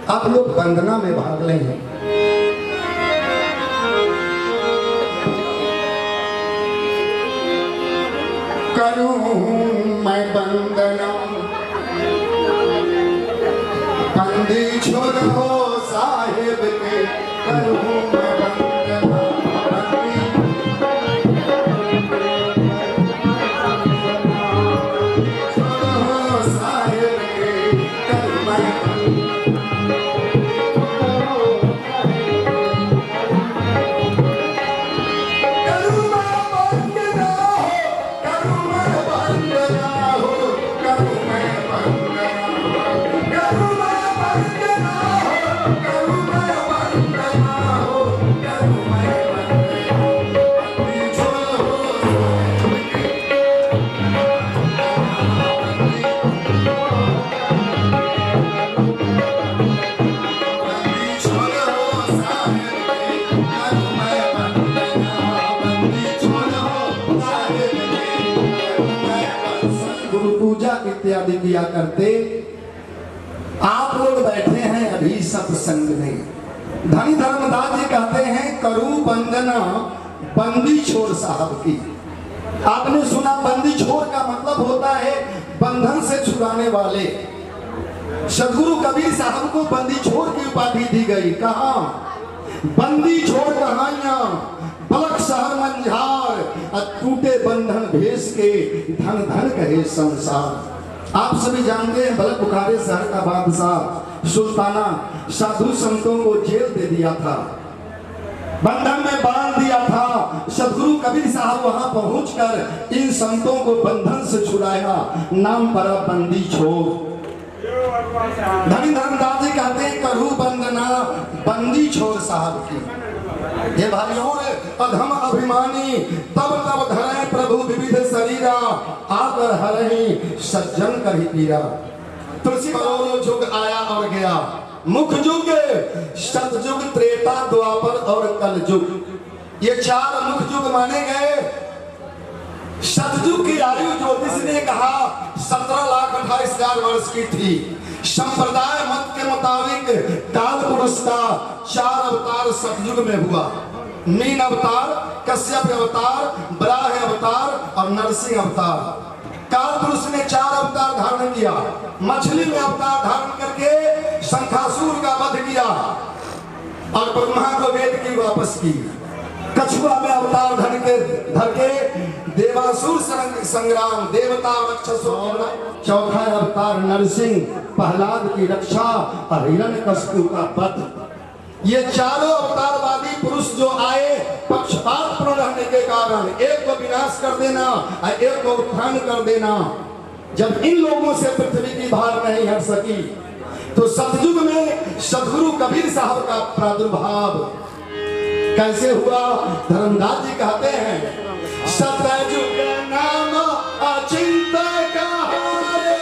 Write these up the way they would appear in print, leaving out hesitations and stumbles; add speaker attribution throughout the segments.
Speaker 1: आप लोग वंदना में भाग लेंगे। करूं मैं वंदना बंदी छोड़ो साहिब के, करूं मैं वंदना बंदी छोड़ो साहिब के, करूं मैं इत्यादि किया करते। आप लोग बैठे हैं अभी सत्संग में। धनी धर्मदास जी कहते हैं करूं वंदना बंदी छोड़ साहब की। आपने सुना बंदी छोड़ का मतलब होता है बंधन से छुड़ाने वाले। सदगुरु कबीर साहब को बंदी छोड़ की उपाधि दी गई। कहा बंदी छोड़ कहानियां पलक शहर मंझार, टूटे बंधन भेस के धन धन कहे संसार। आप सभी जानते हैं बलक बुखारे शहर का बादशाह सुल्ताना साधु संतों को जेल दे दिया था, बंधन में बांध दिया था। सदगुरु कबीर साहब वहां पहुंचकर इन संतों को बंधन से छुड़ाया। नाम पड़ा बंदी छोड़। धनी धर्मदास जी कहते हैं करूं वंदना बंदी छोड़ साहब की। ये भाइयों अधम अभिमानी तब तब धरे प्रभु विविध शरीरा, आकर हरहि सज्जन कहि पीरा। तुलसी करोड़ों युग आया और गया, मुख युग सतयुग त्रेता द्वापर और कल युग। ये चार मुख युग माने गए। सतयुग की आयु ज्योतिष ने कहा 17,28,000 वर्ष की थी। संप्रदाय मत के मुताबिक काल पुरुष का 4 अवतार सतयुग में हुआ। मीन अवतार, कश्यप अवतार, बराह अवतार और नरसिंह अवतार। काल पुरुष ने 4 अवतार धारण किया। मछली में अवतार धारण करके शंखासुर का वध किया और ब्रह्मा को वेद की वापस की। कछुआ में अवतार धर के देवासुर संग्राम, देवता रक्षसो। चौथा अवतार नरसिंह, प्रहलाद की रक्षा और हिरण्यकशिपु का वध। ये चारों अवतारवादी पुरुष जो आए पक्षपात पूर्ण रहने के कारण एक को विनाश कर देना और एक को उत्थान कर देना। जब इन लोगों से पृथ्वी की भार नहीं हट सकी तो सतयुग में सदगुरु कबीर साहब का प्रादुर्भाव कैसे हुआ। धर्मदास जी कहते हैं सतयुग नाम अचिंत कहारे,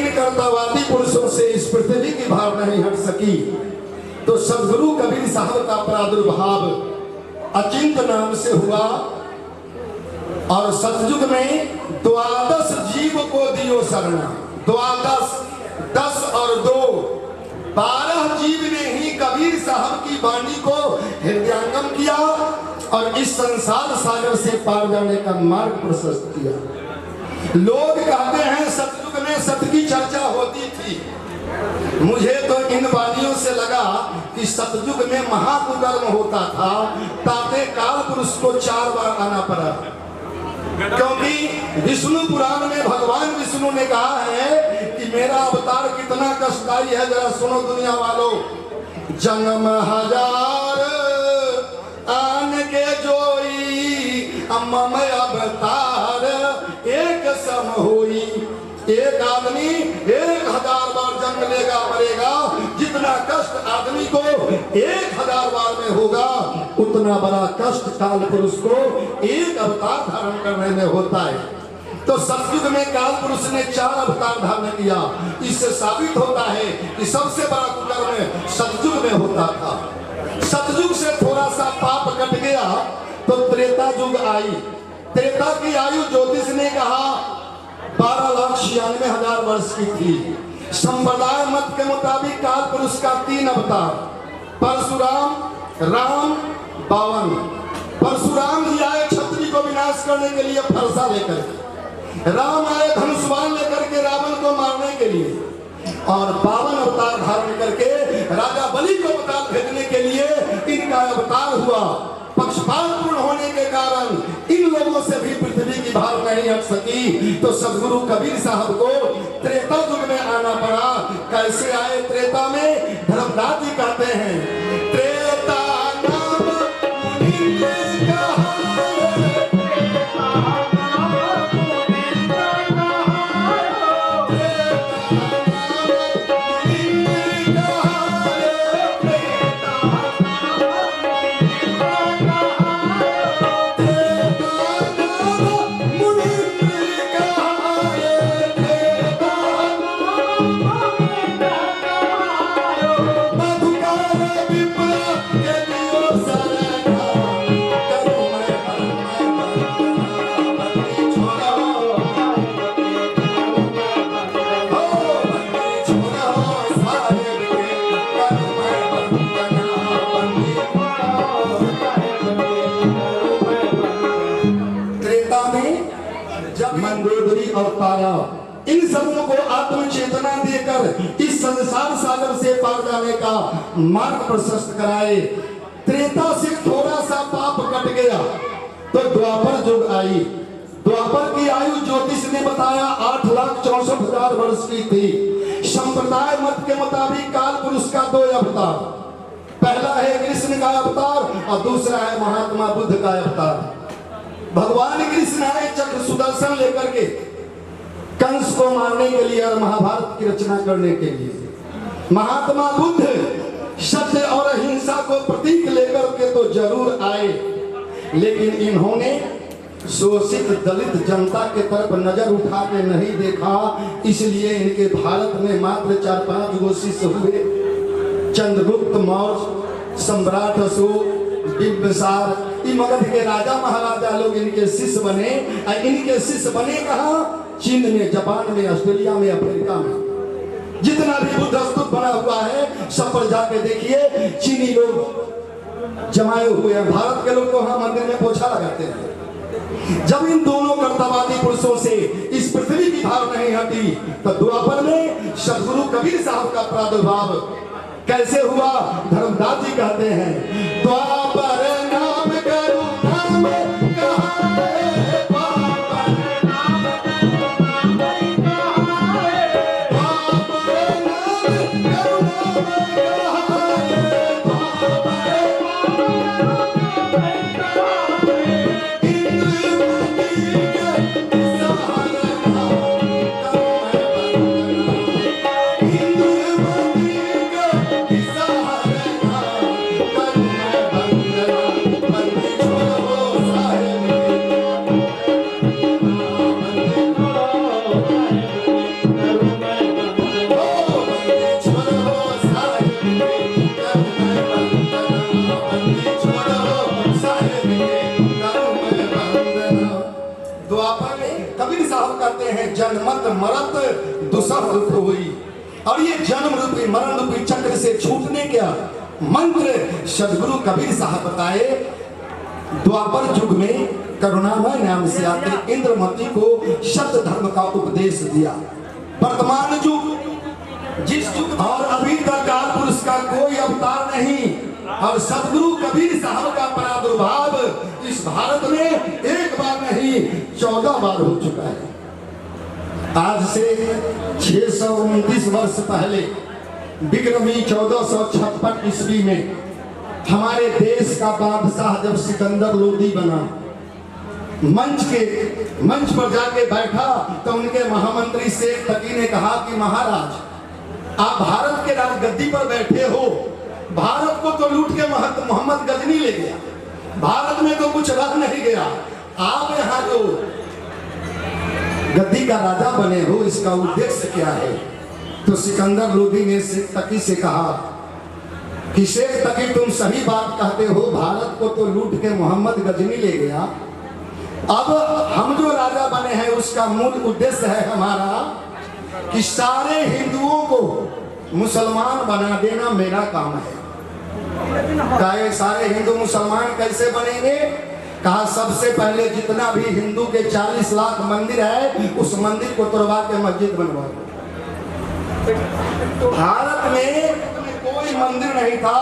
Speaker 1: कर्तावादी पुरुषों से इस पृथ्वी की भार नहीं हट सकी तो सदगुरु कबीर साहब का प्रादुर्भाव अचिंत नाम से हुआ। और सतयुग में 12 जीव को दियो शरण। 10 और 2 12 जीव ने ही कबीर साहब की वाणी को हृदयंगम किया और इस संसार सागर से पार जाने का मार्ग प्रशस्त किया। लोग कहते हैं सतयुग में सत्य की चर्चा होती थी। मुझे तो इन वाणियों से लगा कि सतयुग में महाकुकर्म होता था, ताते काल पुरुष को 4 बार आना पड़ा। क्योंकि विष्णु पुराण में भगवान विष्णु ने कहा है कि मेरा अवतार कितना कष्टदायी है, जरा सुनो दुनिया वालों। जन्म हजार आन के जोई ममय अवतार एक सम होई। एक आदमी 1000 बार जन्म लेगा मरेगा, जितना कष्ट आदमी को 1000 बार में होगा उतना बड़ा कष्ट काल पुरुष को एक अवतार धारण करने में होता है। तो सतयुग में काल पुरुष ने 4 अवतार धारण किया। इससे साबित होता है कि सबसे बड़ा कुकर्म सतयुग में होता था। सतयुग से थोड़ा सा पाप कट गया तो त्रेता युग आई। त्रेता की आयु ज्योतिष ने कहा 12,96,000 वर्ष की थी। संप्रदाय मत के मुताबिक काल पुरुष का 3 अवतार, परशुराम, राम, बावन। परशुराम जी आए क्षत्रिय को विनाश करने के लिए फरसा लेकर के, राम आए धनुष्वान लेकर के रावण को मारने के लिए, और 52 अवतार धारण करके राजा बलि को बता भेजने के लिए इनका अवतार हुआ। पक्षपात पूर्ण होने के कारण इन लोगों से भी पृथ्वी की भार नहीं हट सकी, तो सदगुरु कबीर साहब को त्रेता युग में आना पड़ा। कैसे आए त्रेता में? धर्मदास जी कहते हैं, त्रेता नाम मुनि कहा, और तारा, इन सबों को आत्म चेतना देकर इस संसार सागर से पार जाने का मार्ग प्रशस्त कराए। त्रेता से थोड़ा सा पाप कट गया तो द्वापर युग आई। द्वापर की आयु ज्योतिष ने बताया 8,64,000 वर्ष की थी। संप्रदाय मत के मुताबिक काल पुरुष का 2 अवतार, पहला है कृष्ण का अवतार और दूसरा है महात्मा बुद्ध का अवतार। भगवान कृष्ण आए चक्र सुदर्शन लेकर के कंस को मारने के लिए और महाभारत की रचना करने के लिए। महात्मा बुद्ध सत्य और अहिंसा को प्रतीक लेकर के तो जरूर आए, लेकिन इन्होंने शोषित दलित जनता के तरफ नजर उठा के नहीं देखा, इसलिए इनके भारत में मात्र 4-5 गो शिष्य हुए। चंद्रगुप्त मौर्य, सम्राट अशोक, बिंबिसार, मगध के राजा महाराजा लोग इनके शिष्य बने। इनके शिष्य बने कहाँ? चीन में, जापान में, ऑस्ट्रेलिया में, अफ्रीका में। जितना भी बुद्ध स्तूप बना हुआ है सब पर जाके देखिए चीनी लोग जमाए हुए हैं। भारत के लोग तो वहां मंदिर में पोछा लगाते हैं। जब इन दोनों कर्तव्यवादी पुरुषों से इस पृथ्वी की भार नहीं हटी तो द्वापर में सदगुरु कबीर साहब का प्रादुर्भाव कैसे हुआ? धर्मदास जी कहते हैं, द्वापर नाम करो नाम कहा है, द्वापर नाम कहा है, द्वापर नाम करो नाम कहा है, जनमत मरत दुसह रूप हुई। और ये जन्म रूपी मरण रूपी चक्र से छूटने का मंत्र सदगुरु कबीर साहब बताए। द्वापर युग में करुणामय नाम से आते इंद्रमती को सत्य धर्म का उपदेश दिया। वर्तमान युग जिस युग और अभी तक काल पुरुष का कोई अवतार नहीं, और सदगुरु कबीर साहब का प्रादुर्भाव इस भारत में एक बार नहीं 14 बार हो चुका है। आज से 629 वर्ष पहले विक्रमी 1456 ईस्वी में हमारे देश का बादशाह जब सिकंदर लोदी बना मंच पर जाके बैठा तो उनके महामंत्री शेख तकी ने कहा कि महाराज आप भारत के राज गद्दी पर बैठे हो, भारत को तो लूट के मोहम्मद गजनी ले गया, भारत में तो कुछ रह नहीं गया, आप यहाँ जो गद्दी का राजा बने हो इसका उद्देश्य क्या है? तो सिकंदर लोदी ने शेख तकी से कहा कि शेख तकी तुम सही बात कहते हो, भारत को तो लूट के मोहम्मद गजनी ले गया, अब हम जो राजा बने हैं उसका मूल उद्देश्य है हमारा कि सारे हिंदुओं को मुसलमान बना देना मेरा काम है। कहा सारे हिंदू मुसलमान कैसे बनेंगे? कहा सबसे पहले जितना भी हिंदू के 40 लाख मंदिर है उस मंदिर को तोड़वा के मस्जिद बनवाओ। भारत में कोई मंदिर नहीं था,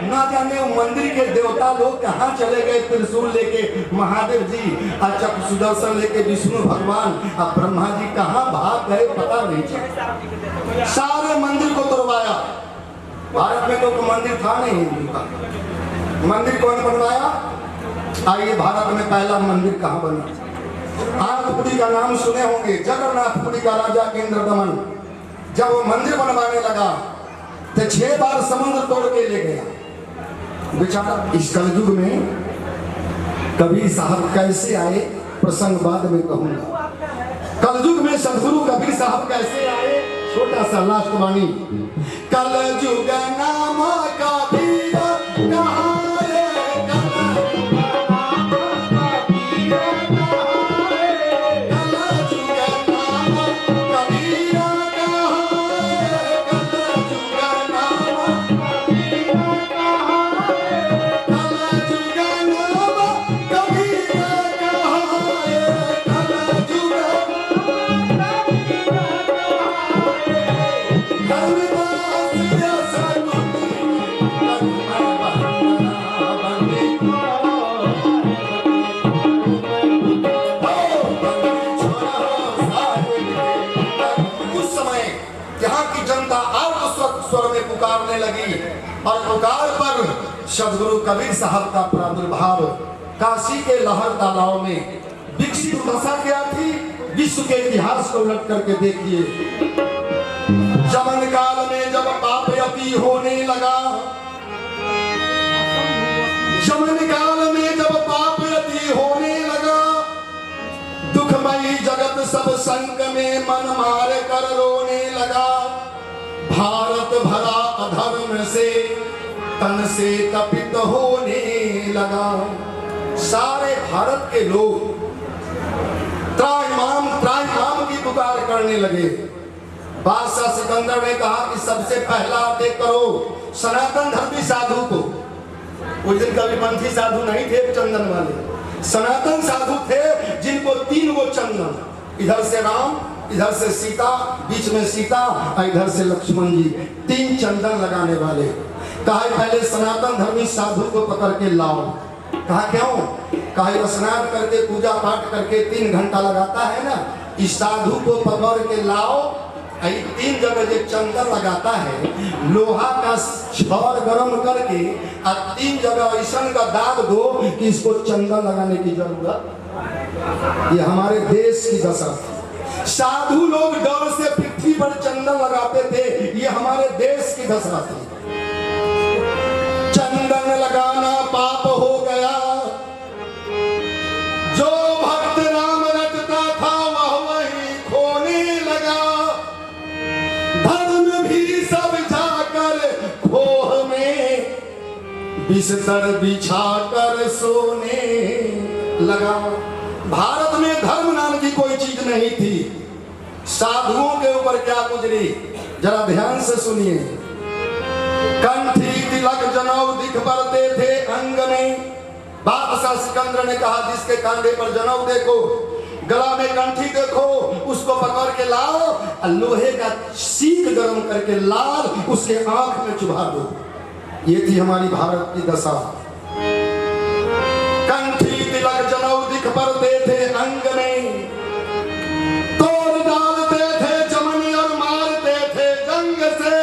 Speaker 1: ना जाने वो मंदिर के देवता लोग कहाँ चले गए, त्रिशूल लेके महादेव जी, अच्छा सुदर्शन लेके विष्णु भगवान, अब ब्रह्मा जी कहाँ भाग गए पता नहीं चला। सारे मंदिर को तोड़वाया। भारत में तो मंदिर था नहीं हिंदू का, मंदिर कौन बनवाया? आइए भारत में पहला मंदिर कहाँ बना? आंध्रपुरी का नाम सुने होंगे, जगन्नाथपुरी का राजा इंद्रदमन जब वो मंदिर बनवाने लगा तो 6 बार समुद्र तोड़ के ले गया बेचारा। इस कलयुग में कबीर साहब कैसे आए प्रसंग बाद में कहूंगा। कलयुग में सदगुरु कबीर साहब कैसे आए, छोटा सा लास्ट वाणी। कलयुग नाम कबीर कहाँ पुकारने लगी और पुकार पर सदगुरु कबीर साहब का प्रादुर्भाव काशी के लहर तालाब में विकसित दशा क्या थी, विश्व के इतिहास को उलट करके देखिए। जमन काल में जब पाप अति होने लगा, जमन काल में जब पाप अति होने लगा, दुखमयी जगत सब संग में मन मार कर रोने लगा। भारत भरा अधर्म से तन से तपित होने लगा। सारे भारत के लोग त्राहिमाम की पुकार करने लगे। बादशाह सिकंदर ने कहा कि सबसे पहला अटैक करो सनातन धर्मी साधु को। उस दिन कविपंथी साधु नहीं थे चंदन वाले, सनातन साधु थे जिनको 3 वो चंदन, इधर से राम, इधर से सीता, बीच में सीता और इधर से लक्ष्मण जी, 3 चंदन लगाने वाले। कहा पहले सनातन धर्मी साधु को पकड़ के लाओ। कहा क्यों? कहा स्नान करके पूजा पाठ करके 3 घंटा लगाता है ना, इस साधु को पकड़ के लाओ। 3 जगह जो चंदन लगाता है लोहा का छड़ गरम करके और 3 जगह ऐसा का दाग दो कि इसको चंदन लगाने की जरूरत। ये हमारे देश की दशा थी। साधु लोग डर से पृथ्वी पर चंदन लगाते थे, ये हमारे देश की दशा थी। चंदन लगाना पाप हो गया, जो भक्त राम रटता था वह वही खोने लगा। धर्म भी सब जाकर खोह में बिस्तर बिछाकर सोने लगा। भारत में धर्म नाम की कोई चीज नहीं थी। साधुओं के ऊपर क्या गुजरी जरा ध्यान से सुनिए। कंठी तिलक जनेऊ दिख बरते थे अंग में। बादशाह सिकंदर ने कहा जिसके कंधे पर जनेऊ देखो, गला में कंठी देखो, उसको पकड़ के लाओ और लोहे का सीख गर्म करके लाल उसके आंख में चुभा दो। ये थी हमारी भारत की दशा। कंठी तिलक जनेऊ दिख बरते थे अंग में, तोड़ डालते थे चमन और मारते थे जंग से।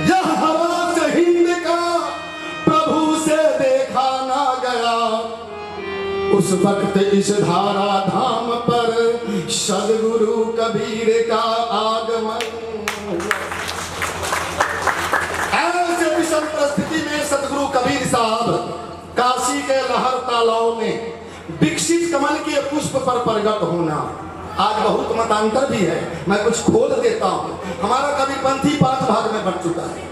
Speaker 1: यह हवा से हिंद का प्रभु से देखा ना गया, उस वक्त इस धारा धाम पर सदगुरु कबीर का आगमन। ऐसे विषम परिस्थिति में सदगुरु कबीर साहब काशी के लहर तालाब में विकसित कमल के पुष्प पर प्रकट होना। आज बहुत मतांतर भी है, मैं कुछ खोल देता हूँ। हमारा कबीरपंथी 5 भाग में बढ़ चुका है।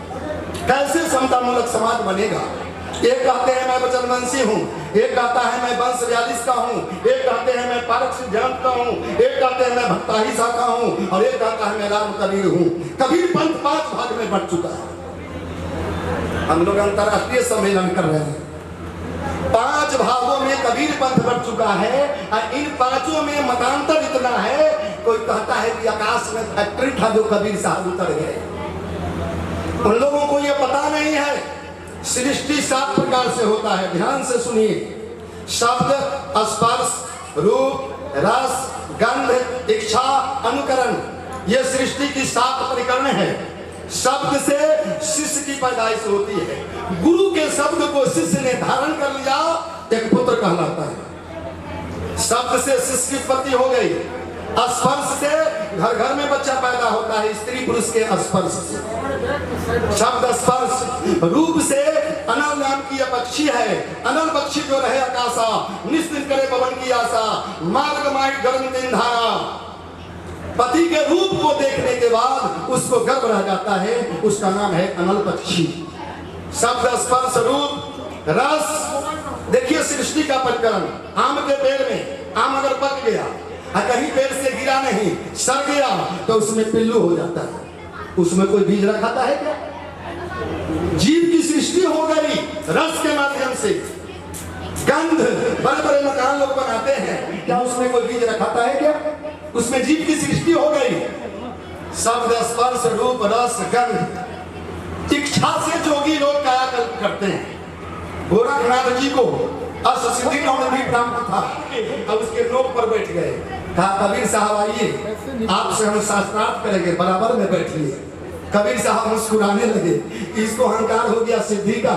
Speaker 1: कैसे समतामूलक समाज बनेगा? एक कहते हैं मैं बचनवंशी हूँ, एक कहता है मैं वंश 42 का हूँ, एक कहते हैं मैं पारक सिद्धांत का हूँ, एक कहते हैं मैं भक्ताही शाखा हूँ, और एक कहता है मैं राम कबीर हूँ। कबीर पंथ 5 भाग में बढ़ चुका है। हम लोग अंतरराष्ट्रीय सम्मेलन कर रहे हैं, 5 भागों में कबीर पंथ बढ़ चुका है, और इन 5 में मतांतर इतना है। कोई कहता है कि आकाश में फैक्ट्री था जो कबीर साहब उतर गए। उन लोगों को यह पता नहीं है सृष्टि 7 प्रकार से होता है। ध्यान से सुनिए। शब्द, स्पर्श, रूप, रस, गंध, इच्छा, अनुकरण, ये सृष्टि की 7 प्रकरण है। शब्द से शिष्य की पैदाइश होती है। गुरु के शब्द को शिष्य ने धारण कर लिया, एक पुत्र कहलाता है। शब्द से शिष्य की उत्पत्ति हो गई। स्पर्श से घर घर में बच्चा पैदा होता है, स्त्री पुरुष के स्पर्श से। शब्द स्पर्श। रूप से अनल नाम की पक्षी है, अनल पक्षी जो रहे आकाशा, निश्चित करे पवन की आशा, मार्ग मार्ग गर्म दिन धारा। पति के रूप को देखने के बाद उसको गर्व रह जाता है, उसका नाम है अनल पक्षी। शब्द स्पर्श रूप रस। देखिए सृष्टि का प्रकरण। आम के पेड़ में आम अगर पक गया और कहीं पेड़ से गिरा नहीं, सड़ गया, तो उसमें पिल्लू हो जाता है। उसमें कोई बीज रखाता है क्या? जीव की सृष्टि हो गई रस के माध्यम से। गंध, बड़े बड़े मकान लोग बनाते हैं, क्या उसमें कोई बीज रखाता है क्या? उसमें जीव की सृष्टि हो गई। शब्द स्पर्श रूप रस गंध। इच्छा से जोगी लोग कायाकल्प करते हैं। गोरखनाथ जी को अष्टसिद्धि नवनिधि प्राप्त था, अब उसके नोक पर बैठ गए। कहा कबीर साहब आइए, आपसे हम शास्त्रार्थ करेंगे, बराबर में बैठिए। कबीर साहब मुस्कुराने लगे। इसको अहंकार हो गया सिद्धि का।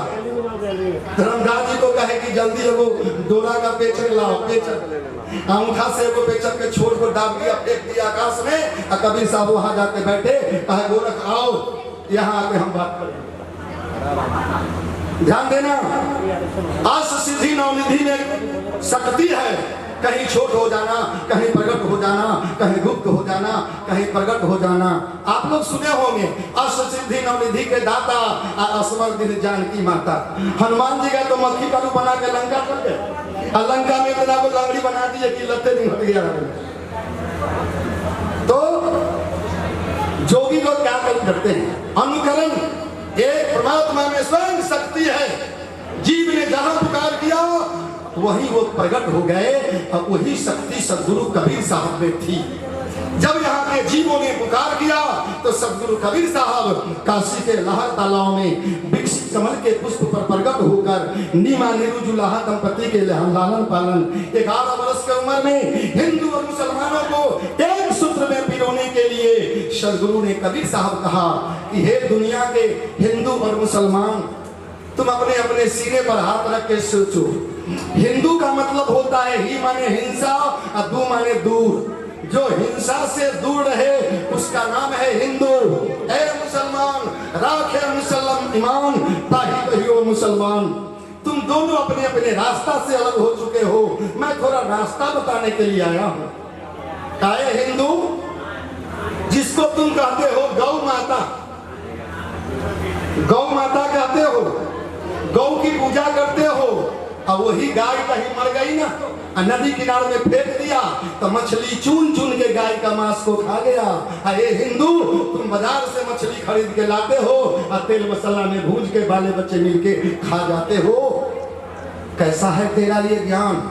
Speaker 1: धर्मदास जी को कहे कि जल्दी वो डोरा का पेचक लाओ। पेचक अंगूठा से वो पेचक के छोर को दाब दिया, फेंक दिया आकाश में। और कबीर साहब वहां जाके बैठे, कहा गोरख आओ यहाँ आके हम बात करें। ध्यान देना, अष्ट सिद्धि नवनिधि में शक्ति है। कहीं छोट हो जाना, कहीं प्रकट हो जाना, कहीं गुप्त हो जाना, कहीं प्रकट हो जाना। आप लोग सुने होंगे अष्ट सिद्धि नवनिधि के दाता असवर दिन जानकी माता। हनुमान जी का तो मक्खी का रूप बना के लंका चल गए, और लंका में इतना को लंगड़ी बना दिए कि लत्ते दिन हट गया। तो जोगी लोग क्या करते हैं? अनुकरण। एक परमात्मा में स्वयं शक्ति है। जीव ने जहां पुकार किया वही वो प्रकट हो गए, और वही शक्ति सदगुरु कबीर साहब में थी। जब यहाँ के जीवों ने पुकार किया तो सदगुरु कबीर साहब काशी के लहर तालाब में विकसित कमल के पुष्प पर प्रकट होकर नीमा निरुजुलाहा दंपति के लालन पालन 11 वर्ष की उम्र में हिंदू और मुसलमानों को एक सूत्र में पिरोने के लिए सदगुरु ने कबीर साहब कहा कि हे दुनिया के हिंदू और मुसलमान, तुम अपने अपने सीने पर हाथ रख के सोचो। हिंदू का मतलब होता है ही माने हिंसा और दू माने दूर। जो हिंसा से दूर रहे उसका नाम है हिंदू। ए मुसलमान राखे मुसलम ईमान ताही कहियो मुसलमान। तुम दोनों अपने अपने रास्ता से अलग हो चुके हो, मैं थोड़ा रास्ता बताने के लिए आया हूं। काहे हिंदू, जिसको तुम कहते हो गौ माता, गौ माता कहते हो, गौ की पूजा करते हो, और वही गाय कहीं मर गई ना, नदी किनारे में फेंक दिया तो मछली चुन चुन के गाय का मांस को खा गया। अरे हिंदू, तुम बाजार से मछली खरीद के लाते हो और तेल मसाला में भूज के बाले बच्चे मिलके खा जाते हो। कैसा है तेरा ये ज्ञान?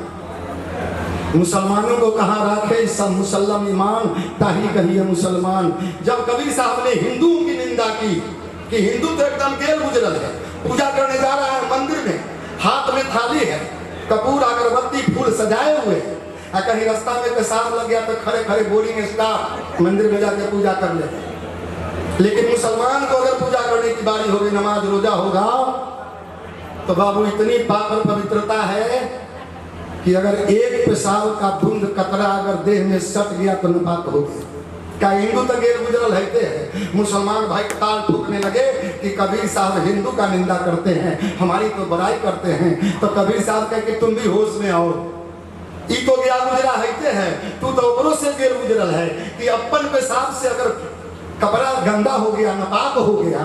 Speaker 1: मुसलमानों को कहाँ राखे सब मुसल्लम ईमान ताही कहिए मुसलमान। जब कबीर साहब ने हिंदुओं की निंदा की कि हिंदू तो एकदम गेल गुजरल है, पूजा करने जा रहा है मंदिर में, हाथ में थाली है, कपूर अगरबत्ती फूल सजाए हुए, और कहीं रास्ता में पेशाब लग गया तो खड़े खड़े बोरिंग स्टाफ मंदिर में जाके पूजा कर ले। लेकिन मुसलमान को अगर पूजा करने की बारी होगी, नमाज रोजा होगा, तो बाबू इतनी पावन पवित्रता है कि अगर एक पेशाब का बूंद कतरा अगर देह में सट गया तो नापाक हो गया। क्या हिंदू तो गेर गुजरल रहते हैं, मुसलमान भाई ताल ठोकने लगे कि कबीर साहब हिंदू का निंदा करते हैं, हमारी तो बड़ाई करते हैं। तो कबीर साहब कह कि तुम भी होश में आओ, ई तो गया गुजरा रहते हैं, तू तो ओकरों से गेर गुजरल है कि अपन पेशाब से अगर कपड़ा गंदा हो गया, नापाक हो गया,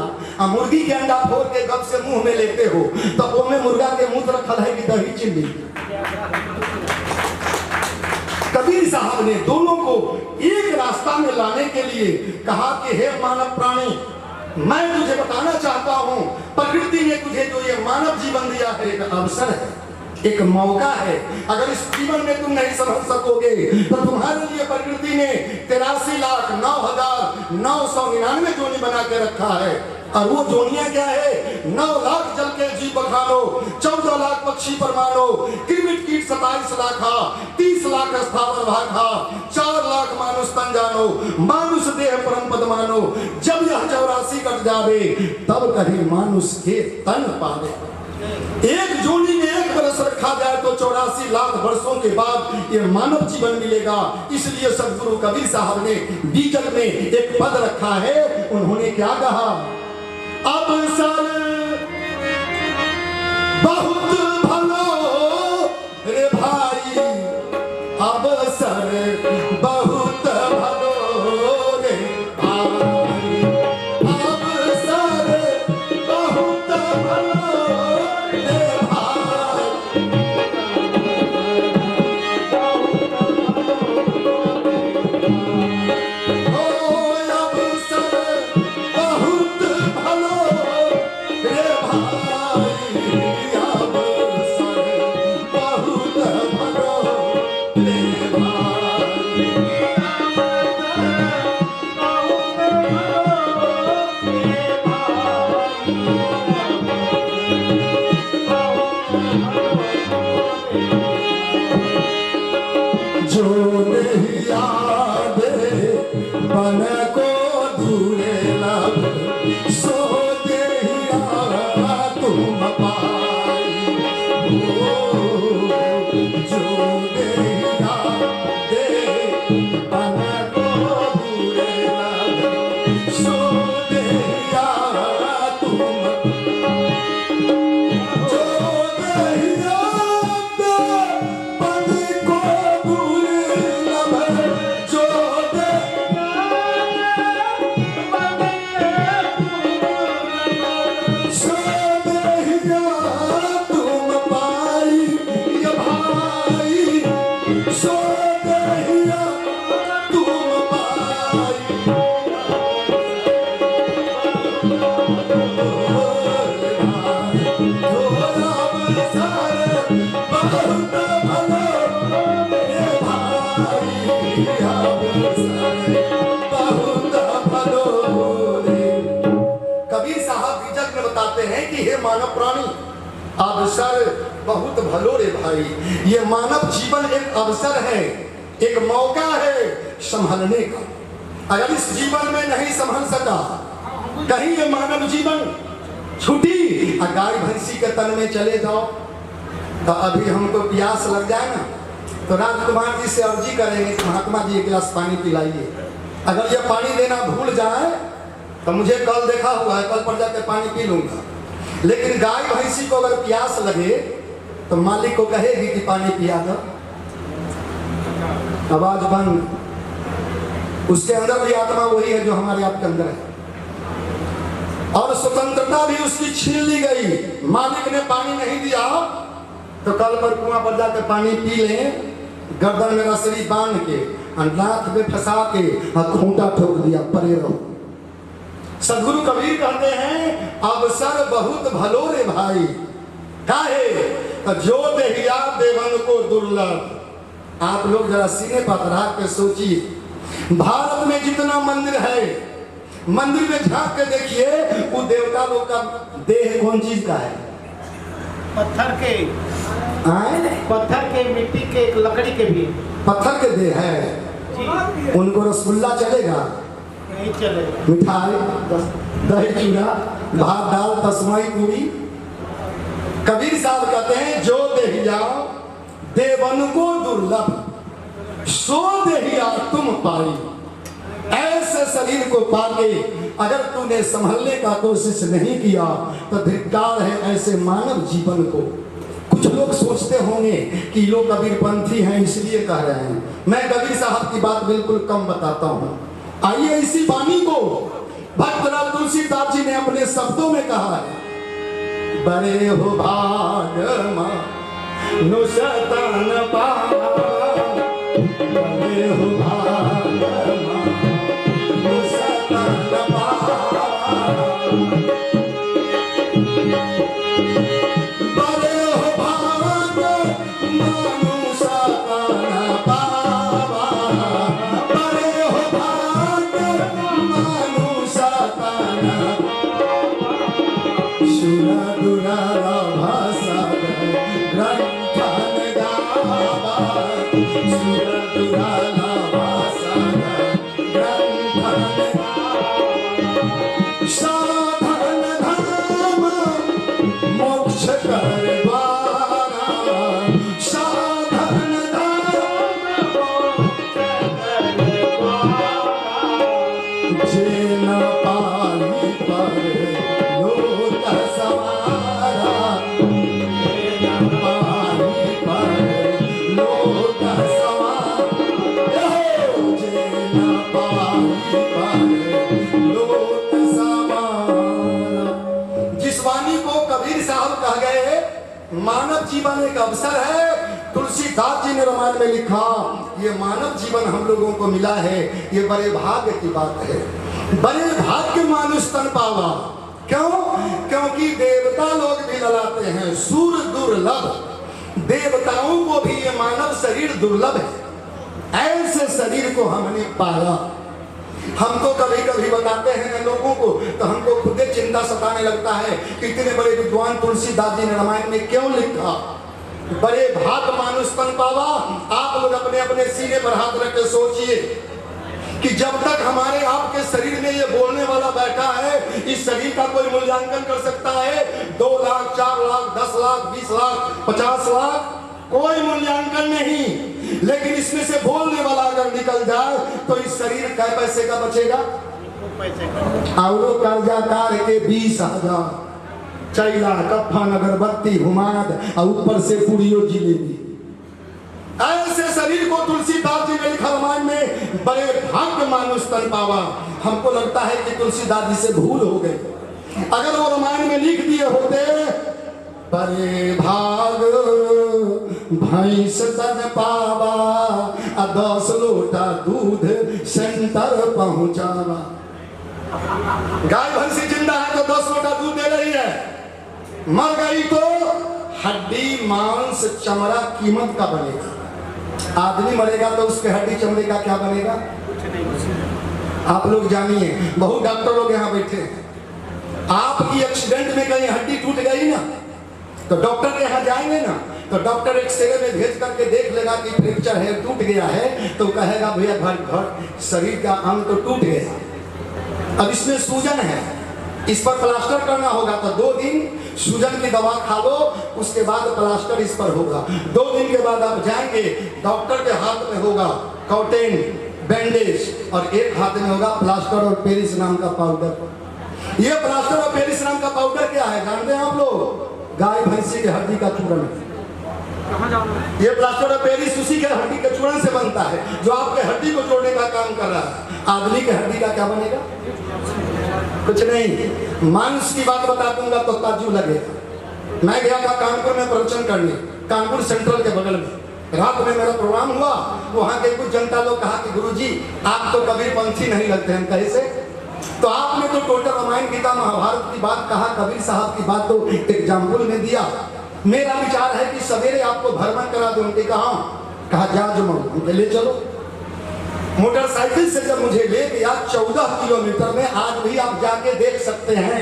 Speaker 1: मुर्गी के अंडा फोड़ के गप से मुंह में लेते हो, तो वो में मुर्गा के मुंह रखल है कि दही चिल्ली। कबीर साहब ने दोनों को एक रास्ता में लाने के लिए कहा कि हे मानव प्राणी, मैं तुझे बताना चाहता हूं, प्रकृति ने तुझे जो ये मानव जीवन दिया है एक अवसर है, एक मौका है। अगर इस जीवन में तुम नहीं समझ सकोगे तो तुम्हारे लिए प्रकृति ने 83,09,999 जोनी बना के रखा है। और वो जोनियां क्या है? 9 लाख जल के जीव बखानो, 14 लाख पक्षी परमानो, किरमिट कीट 27 लाख, 30 लाख स्थावर भाखा, 4 लाख मानुष तन जानो, मानुष देह परम पद मानो। जब यह 84 कट जावे तब कहीं मानुष के तन पावे। एक जोनी में 1 बरस रखा जाए तो 84 लाख वर्षों के बाद ये मानव जीवन मिलेगा। इसलिए सदगुरु कबीर साहब ने बीजक में एक पद रखा है। उन्होंने क्या कहा? अवसर बहुत भलो रे भाई, अवसर बहुत भलो रे भाई, अवसर बहुत भलो रे भाई। ओ अवसर बहुत भलो रे भाई, अवसर बहुत भलो रे भाई। जो नहीं याद बन को दूरे लब, सो देहिया तुम पाई। जो नहीं याद बन को दूरे लब, सो देहिया तुम। जो नहीं याद बन को दूरे लब, जो सो देहिया तुम पाई ये भाई, सो देहिया तुम पाई। कबीर साहब बीजक में बताते हैं कि हे मानव प्राणी, अवसर बहुत भलो रे भाई। ये मानव जीवन एक अवसर है, एक मौका है संभलने का। अगर इस जीवन में नहीं संभल सका, कहीं ये मानव जीवन छुटी और गाय भैंसी के तन में चले जाओ, तो अभी हमको प्यास लग जाए ना तो राजकुमार जी से अर्जी करेंगे कि महात्मा जी 1 गिलास पानी पिलाइए। अगर ये पानी देना भूल जाए तो मुझे कल देखा हुआ है, कल पर जाके पानी पी लूंगा। लेकिन गाय भैंसी को अगर प्यास लगे तो मालिक को कहेगी कि पानी पिया दो, आवाज बंद। उसके अंदर भी आत्मा वही है जो हमारे आपके अंदर है, और स्वतंत्रता भी उसकी छीन ली गई। मालिक ने पानी नहीं दिया तो कल पर कुआं पर जाकर पानी पी लें, गर्दन में रसरी बांध के, नाथ में फंसा के खूंटा ठोक दिया, परे रहो। सदगुरु कबीर कहते हैं अवसर बहुत भलो रे भाई, काहे तो जो देहिया देवन को दुर्लभ। आप लोग जरा सीने पर रख के सोचिए, भारत में जितना मंदिर है, मंदिर में झांक के देखिए, वो देवता लोग का देह कौन चीज का है?
Speaker 2: पत्थर के, मिट्टी के, लकड़ी के भी
Speaker 1: पत्थर के देह है। उनको रसगुल्ला चलेगा?
Speaker 2: नहीं चलेगा।
Speaker 1: मिठाई, दही चूड़ा, भात दाल, तस्मई पूरी। कबीर साहब कहते हैं जो देहिया देवन को दुर्लभ सो देहिया तुम पाई। ऐसे शरीर को पाके अगर तूने संभलने का कोशिश नहीं किया तो धिक्कार है ऐसे मानव जीवन को। कुछ लोग सोचते होंगे कि लोग कबीरपंथी हैं इसलिए कह रहे हैं। मैं कबीर साहब की बात बिल्कुल कम बताता हूँ। आइए इसी वाणी को भक्त राम तुलसीदास जी ने अपने शब्दों में कहा है, बड़े हो भाग नुसतन पावा, बड़े हो भाग नुसतन पावा, बड़े हो भाग मनुसतन पावा, बड़े हो भाग मनुसतन सुना दुरारा भाषा ग्रंथन गावा, सुना दुरारा भाषा ग्रंथन साधन धाम मोक्ष कर द्वारा, साधन धाम जे न पाई पर लोक सवारा, जे न पाई पर लोक सवारा, जे न पाई पर लोक सवारा। जिस वाणी को कबीर साहब कह गए मानव जीवन एक अवसर है, तुलसीदास जी ने रामायण में लिखा ये मानव जीवन हम लोगों को मिला है, ये बड़े भाग्य की बात है। बड़े भाग्य मानुष तन पावा। क्यों? क्योंकि देवता लोग भी ललाते हैं, सूर दुर्लभ, देवताओं को भी ये मानव शरीर दुर्लभ है। ऐसे शरीर को हमने पाया। हम तो कभी कभी बताते हैं लोगों को तो हमको खुद चिंता सताने लगता है कि इतने बड़े विद्वान तुलसीदास जी ने रामायण में क्यों लिखा बड़े भाग मानुष तन पावा। आप लोग अपने अपने सीने पर हाथ रख के सोचिए कि जब तक हमारे आपके शरीर में ये बोलने वाला बैठा है, इस शरीर का कोई मूल्यांकन कर सकता है? 2 लाख, 4 लाख, 10 लाख, 20 लाख, 50 लाख, कोई मूल्यांकन नहीं। लेकिन इसमें से बोलने वाला अगर निकल जाए तो इस शरीर कै पैसे का बचेगा? और कर्जा कार के 20,000 चैला कफन अगरबत्ती हुमाद और ऊपर से पुड़ियो जिलेबी। ऐसे शरीर को तुलसीदास जी ने लिखा रामायण में बड़े भाग्य मानुष तन पावा। हमको लगता है कि तुलसीदास जी से भूल हो गई। अगर वो रामायण में लिख दिए होते बड़े भाग भैंस तन पावा 10 लोटा दूध सेंटर पहुंचावा। गाय भैंसी जिंदा है तो 10 लोटा दूध दे रही है, मर गई तो हड्डी मांस चमड़ा कीमत का बनेगा। आदमी मरेगा तो उसके हड्डी चमड़े का क्या बनेगा? आप लोग जानिए, बहुत डॉक्टर लोग यहाँ बैठे हैं। आपकी एक्सीडेंट में कहीं हड्डी टूट गई ना तो डॉक्टर के यहाँ जाएंगे ना तो डॉक्टर एक्सरे में भेज करके देख लेगा कि फ्रैक्चर है, टूट गया है, तो कहेगा भैया घर शरीर का अंग तो टूट गया, अब इसमें सूजन है, इस पर प्लास्टर करना होगा। तो 2 दिन सूजन की दवा खा लो, उसके बाद प्लास्टर इस पर होगा। 2 दिन के बाद आप जाएंगे, डॉक्टर के हाथ में होगा कॉटन बैंडेज और एक हाथ में होगा प्लास्टर और पेरिस नाम का पाउडर। ये प्लास्टर और पेरिस नाम का पाउडर क्या है जानते हैं आप लोग? गाय भैंसी के हड्डी का चूर्ण। ये प्लास्टर और पेरिस उसी के हड्डी के चूर्ण से बनता है जो आपके हड्डी को जोड़ने का काम कर रहा है। आदमी के हड्डी का क्या बनेगा? कुछ नहीं। मांस की बात बता दूंगा तो ताज्जुब लगेगा। मैं गया था कानपुर में प्रवचन करने, कानपुर सेंट्रल के बगल में। रात में मेरा प्रोग्राम हुआ, वहां के कुछ जनता लोग कहा कि गुरुजी आप तो कबीरपंथी नहीं लगते हैं। कैसे? तो आपने तो टोटल रामायण गीता महाभारत की बात कहा, कबीर साहब की बात तो एग्जाम्पल में दिया। मेरा विचार है कि सवेरे आपको भ्रमण करा दूं। उनके कहा जा जो ले चलो। मोटरसाइकिल से जब मुझे ले गया 14 किलोमीटर में, आज भी आप जाके देख सकते हैं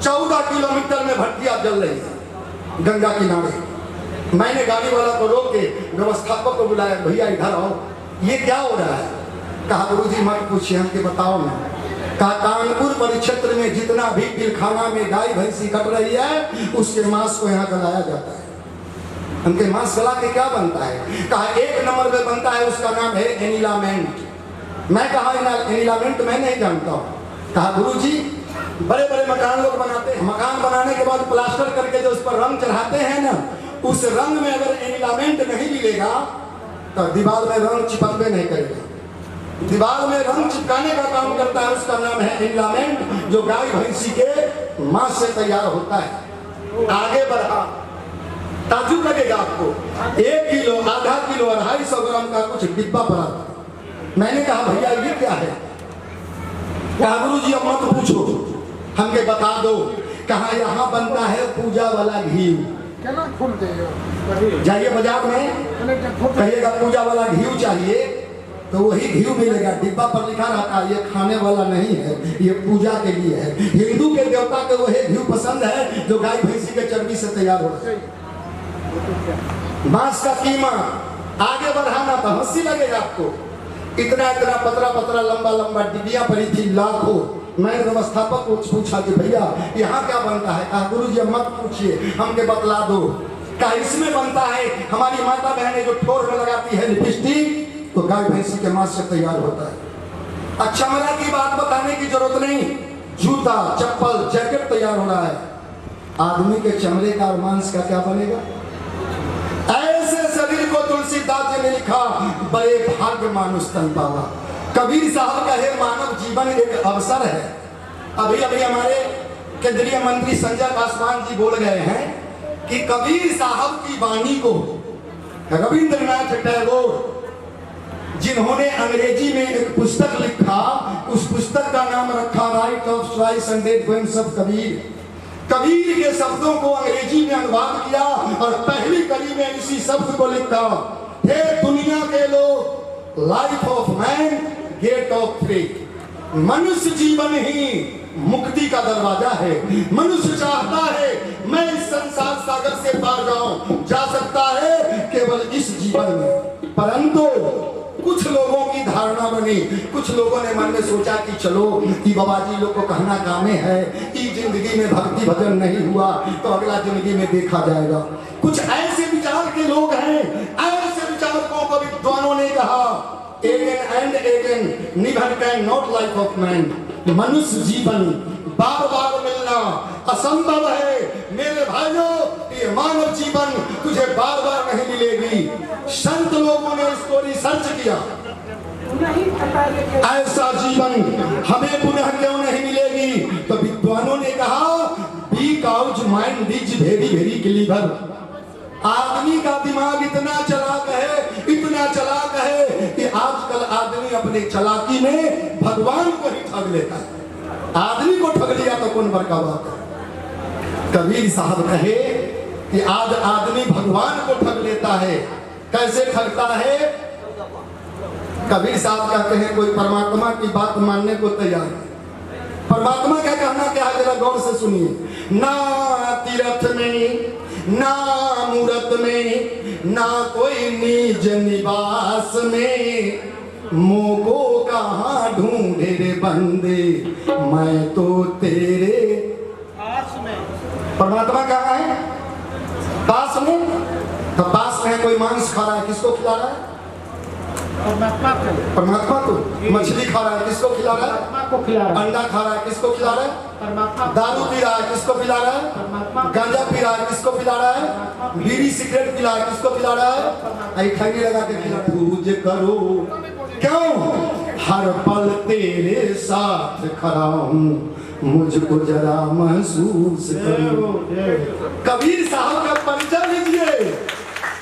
Speaker 1: 14 किलोमीटर में भट्टियां जल रही है गंगा किनारे। मैंने गाड़ी वाला को रोक के व्यवस्थापक को बुलाया, भैया इधर आओ, ये क्या हो रहा है? कहा गुरुजी मत पूछिए, हमके बताओ ना। कहा कानपुर परिक्षेत्र में जितना भी पिलखाना में गाय भैंसी कट रही है उसके मांस को यहाँ गलाया जाता है। उनके मांस गला के क्या बनता है? कहा एक नंबर पे बनता है, उसका नाम है एनिलामेंट। मैं कहा एनिलामेंट मैं नहीं जानता हूँ। कहा गुरुजी बड़े बड़े मकान लोग बनाते हैं, मकान बनाने के बाद प्लास्टर करके जो उस पर रंग चढ़ाते हैं ना, उस रंग में अगर एनिलामेंट नहीं मिलेगा तो दीवार में रंग चिपकबे नहीं करेगा। दीवार में रंग चिपकाने का काम करता है, उसका नाम है एनिलामेंट, जो गाय भैंसी के मांस से तैयार होता है। आगे बढ़ा, ताजुब लगेगा आपको, 1 किलो, आधा किलो, 250 ग्राम का कुछ डिब्बा पड़ा था। मैंने कहा भैया ये क्या है? कहा गुरुजी अब मत पूछो, हमके बता दो। कहा यहाँ बनता है पूजा वाला घी। जाइए बाजार में कहिएगा पूजा वाला घी चाहिए तो वही घी मिलेगा। डिब्बा पर लिखा रहता है ये खाने वाला नहीं है, ये पूजा के लिए है। हिंदू के देवता के वही घी पसंद है जो गाय भैंसी के चर्बी से तैयार होता है। मांस का कीमा आगे बढ़ाना तो हंसी लगेगा आपको। इतना इतना पतला पतला लंबा लंबा डिबिया पड़ी थी लाखों। मैंने व्यवस्थापक को पूछा कि भैया यहाँ क्या बनता है? कहा गुरुजी मत पूछिए, हमके बतला दो। कहा इसमें बनता है, हमारी माता बहनें जो ठोर में लगाती है लिपस्टिक, तो गाय भैंसी के मांस से तैयार होता है। अच्छा चमड़ा की बात बताने की जरूरत नहीं, जूता चप्पल जैकेट तैयार हो रहा है। आदमी के चमड़े का और मांस का क्या बनेगा? ऐसे शरीर को तुलसीदास जी ने लिखा, बड़े भाग्य मानुष तन पावा। कबीर साहब कहे मानव जीवन एक अवसर है। अभी अभी हमारे केंद्रीय मंत्री संजय पासवान जी बोल गए हैं कि कबीर साहब की वाणी को रविंद्रनाथ टैगोर जिन्होंने अंग्रेजी में एक पुस्तक लिखा, उस पुस्तक का नाम रखा right of choice and dead poems of Kabir. Kabir के शब्दों को अंग्रेजी में अनुवाद किया और पहली कड़ी में इसी शब्द को लिखा, हे दुनिया के लोग, life of man gate of freedom. मनुष्य जीवन ही मुक्ति का दरवाजा है। मनुष्य चाहता है मैं इस संसार सागर से पार जाऊं, जा सकता है केवल इस जीवन में। परंतु कुछ लोगों की धारणा बनी, कुछ लोगों ने मन में सोचा कि चलो कि बाबा जी लोग को कहना कामे है कि जिंदगी में भक्ति भजन नहीं हुआ तो अगला जिंदगी में देखा जाएगा। कुछ ऐसे विचार के लोग हैं, ऐसे विचारकों को विद्वानों ने कहा again and again, never can not life of man। मनुष्य जीवन बार बार मिलना असंभव है मेरे भाइयों। ये मानव जीवन तुझे बार बार नहीं मिलेगी। संत लोगों ने इसको रिसर्च किया, ऐसा जीवन हमें पुनः क्यों नहीं मिलेगी? तो विद्वानों ने कहा because mind is very very clever. आदमी का दिमाग इतना चालाक है, इतना चालाक है कि आजकल आदमी अपने चालाकी में भगवान को ही ठग लेता है। आदमी को ठग लिया तो कौन बड़का बात है। कबीर साहब कहे कि आज आदमी भगवान को ठग लेता है। कैसे ठगता है? कबीर साहब कहते हैं कोई परमात्मा की बात मानने को तैयार है। परमात्मा का कहना क्या है, जरा गौर से सुनिए। ना तीर्थ में, ना मूरत में, ना कोई निज निवास में, मोको कहाँ ढूंढे रे बंदे, मैं तो तेरे
Speaker 2: पास में।
Speaker 1: परमात्मा कहाँ है? पास में। तो पास में कोई मांस खा रहा है, किसको खिला रहा है?
Speaker 2: परमात्मा को।
Speaker 1: परमात्मा को। मछली खा रहा है, किसको खिला रहा है?
Speaker 2: परमात्मा को खिला रहा है।
Speaker 1: अंडा खा रहा है, किसको खिला रहा है?
Speaker 2: परमात्मा।
Speaker 1: दारू पी रहा है, किसको पिला रहा है?
Speaker 2: परमात्मा।
Speaker 1: गांजा पी रहा है, किसको पिला रहा है? बीड़ी सिगरेट पिला है, किसको पिला रहा है? खैनी लगा के खिला। पूज करो क्यों? हर पल तेरे साथ खड़ा हूँ, मुझको जरा महसूस करो। कबीर साहब का परिचय लीजिए।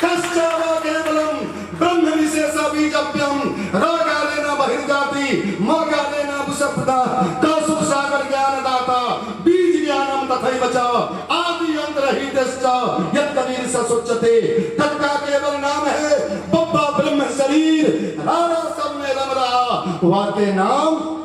Speaker 1: कश्चवा केवलम ब्रह्म विशेषबीजप्यम रागालेन बहिर्जाति मगालेन भुसप्ता कासुक सागर ज्ञानदाता बीज ज्ञानम तथैव च आदि अंतरहितश्च यत् कबीर ससुच्यते। तत्का केवल नाम है बब्बा ब्रह्म शरीर राणा सब में रम रहा। वाके नाम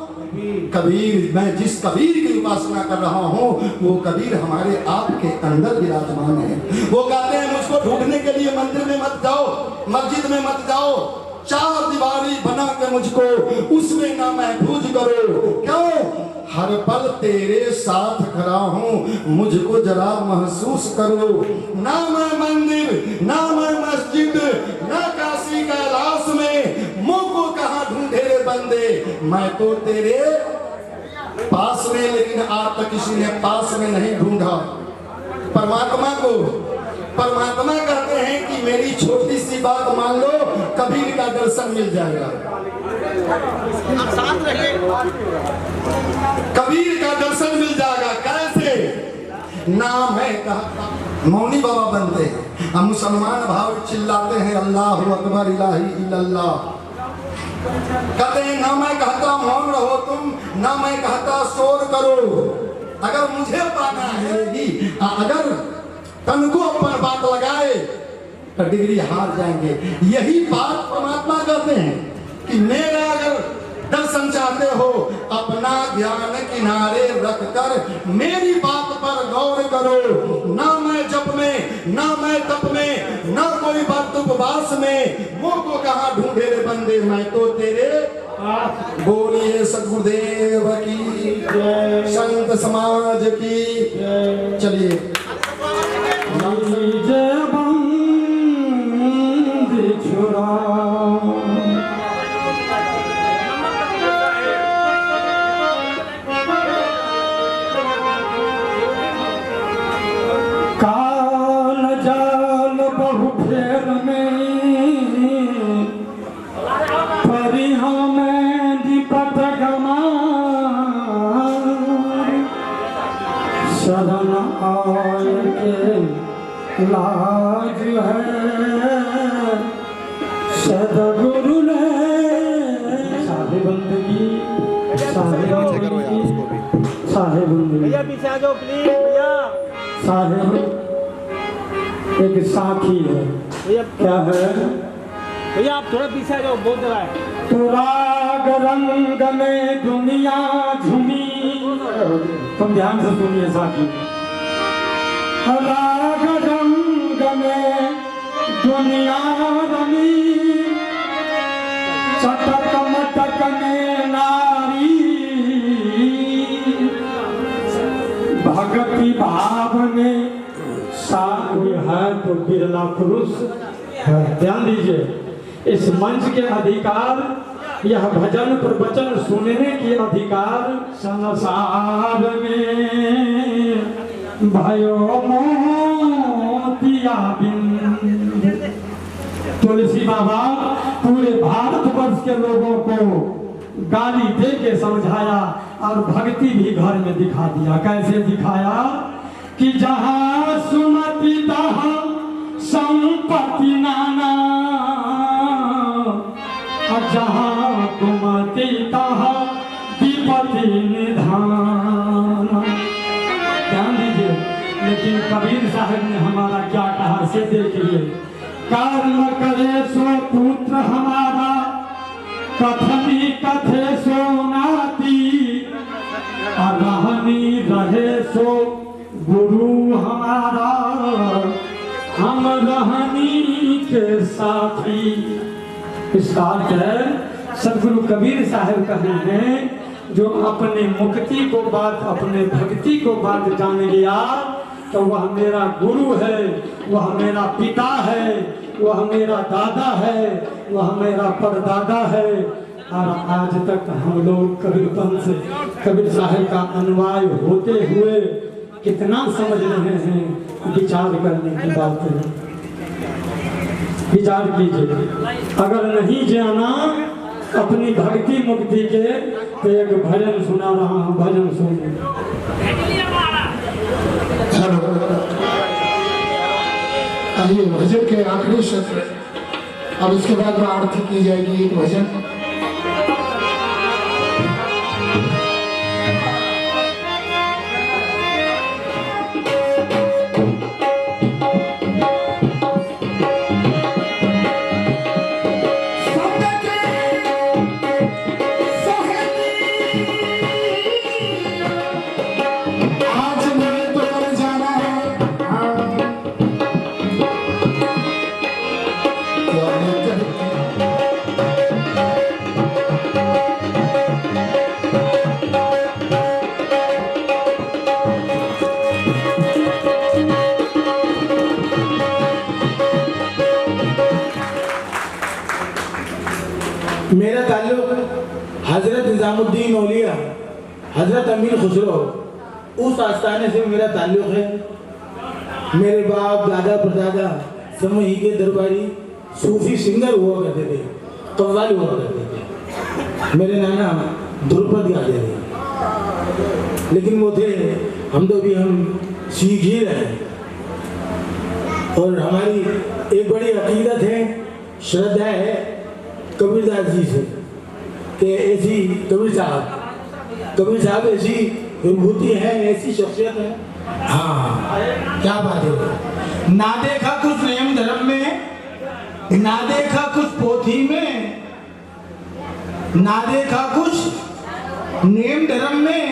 Speaker 1: कबीर। मैं जिस कबीर की उपासना कर रहा हूँ वो कबीर हमारे आपके अंदर विराजमान है। वो कहते हैं मुझको ढूंढने के लिए मंदिर में मत जाओ, मस्जिद में मत जाओ, चार दीवारी बना के मुझको उसमें ना महफूज करो। क्यों? हर पल तेरे साथ खड़ा हूँ, मुझको जरा महसूस करो। ना मैं मंदिर, ना मैं मस्जिद, ना काशी कैलाश में, मुँह को कहाँ ढूंढे रे बंदे। मैं तो तेरे पास में, लेकिन आज तक किसी ने पास में नहीं ढूंढा परमात्मा को। परमात्मा कहते हैं कि मेरी छोटी सी बात मान लो, कबीर का दर्शन मिल जाएगा। कबीर का दर्शन मिल जाएगा। कैसे? नाम है कहता मौनी बाबा बनते हैं, हम मुसलमान भाव चिल्लाते हैं अल्लाह अकबर इलाही इल्लल्लाह। कहते हैं ना मैं कहता मौन रहो तुम, ना मैं कहता शोर करो। अगर मुझे पाना है ही, अगर तन को अपन बात लगाए तो डिग्री हार जाएंगे। यही बात परमात्मा कहते हैं कि मेरा अगर दर्शन चाहते हो, अपना ध्यान किनारे रखकर मेरी बात पर गौर करो। ना मैं जप में, ना मैं तप में, ना कोई बात उपवास में, मुँह को कहाँ ढूंढे रे बंदे। मैं तो तेरे बोलिए सदगुरुदेव की संत समाज की। चलिए
Speaker 3: काल जाल बहु फेर में परिहा में दीपत गमा शरण आय के लाज है सदगुरु ने। साहेब बंदगी, साहेब बंदगी,
Speaker 2: भैया पीछे आ जाओ प्लीज भैया।
Speaker 3: साहेब एक साथी है।
Speaker 2: भैया
Speaker 3: क्या है?
Speaker 2: भैया आप थोड़ा पीछे आ जाओ, बहुत जगह है।
Speaker 3: तुराग रंग में दुनिया झूमी, तुम ध्यान से सुनिए साथी। राग रंग में दुनिया रमी, चटक मटक में नारी, भक्ति भाव में साधु है तो बिरला पुरुष है। ध्यान दीजिए, इस मंच के अधिकार, यह भजन प्रवचन सुनने के अधिकार संसार में भयो मोतिया बिंद। तुलसी बाबा पूरे भारतवर्ष के लोगों को गाली दे के समझाया और भक्ति भी घर में दिखा दिया। कैसे दिखाया? कि जहाँ सुमति तहाँ संपत्ति नाना, और जहाँ कुमति तहाँ विपत्ति निधान। ध्यान दीजिए, लेकिन कबीर साहब ने हमारा क्या कहा से देखिए। कर्म करे सो पुत्र हमारा, कथनी कथे सो नाती, रहनी रहे सो गुरु हमारा, हम रहनी के साथी। इसका अर्थ है सदगुरु कबीर साहब कहते हैं, जो अपने मुक्ति को बात, अपने भक्ति को बात जान लिया तो वह मेरा गुरु है, वह मेरा पिता है, वह मेरा दादा है, वह मेरा परदादा है। और आज तक हम लोग कबीरपंथ से, कबीर साहब का अनुयायी होते हुए कितना समझ रहे हैं, विचार करने की बात है। विचार कीजिए, अगर नहीं जाना अपनी भक्ति मुक्ति के तो एक भजन सुना रहा हूँ, भजन सुनिए।
Speaker 4: आइए भजन के आखिरी शब्द, अब इसके बाद में आरती की जाएगी। एक भजन
Speaker 5: मेरा ताल्लुक हजरत निजामुद्दीन औलिया हजरत अमीर खुसरो उस आस्थाने से मेरा ताल्लुक है। मेरे बाप दादा परदादा सब वहीं के दरबारी सूफी सिंगर हुआ करते थे, कव्वाल हुआ करते थे। मेरे नाना ध्रुपद गाते थे, लेकिन वो थे हम तो भी हम सीख ही रहे। और हमारी एक बड़ी अकीदत है, श्रद्धा है कबीरदास जी से कि ऐसी कबीर साहब ऐसी विभूति है, ऐसी शख्सियत है। हाँ, क्या बात है। ना देखा कुछ नियम धर्म में, ना देखा कुछ पोथी में, ना देखा कुछ नियम धर्म में,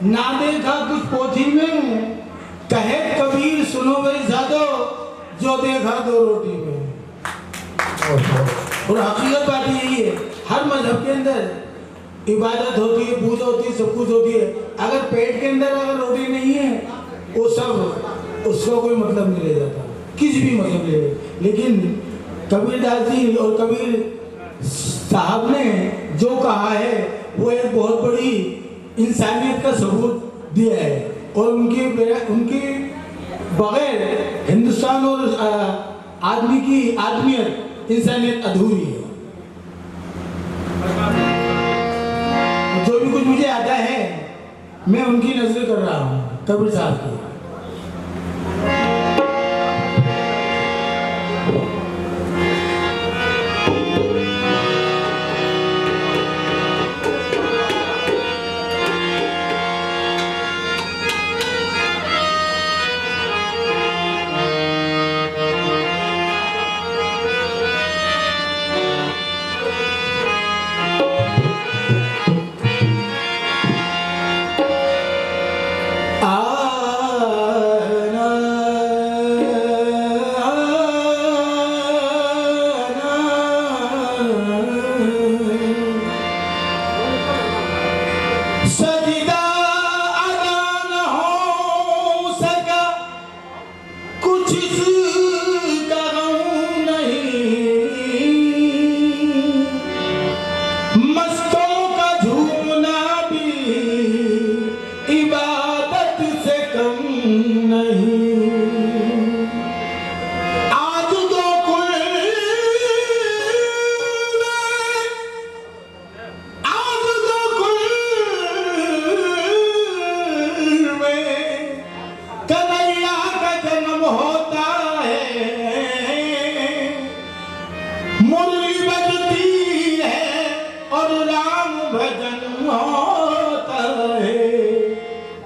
Speaker 5: ना देखा कुछ पोथी में। कहे कबीर सुनो भाई साधो, जो देखा दो रोटी में। और हकीकत बात यही है, हर मजहब के अंदर इबादत होती है, पूजा होती है, सब कुछ होती है। अगर पेट के अंदर अगर रोटी नहीं है, वो सब उसका कोई मतलब नहीं रह जाता, किसी भी मजहब ले। लेकिन कबीरदास जी और कबीर साहब ने जो कहा है वो एक बहुत बड़ी इंसानियत का सबूत दिया है। और उनके बगैर हिंदुस्तान और आदमी की आदमियत इंसानियत अधूरी है। जो भी कुछ मुझे आता है मैं उनकी नजर कर रहा हूँ, कबीर साहब की।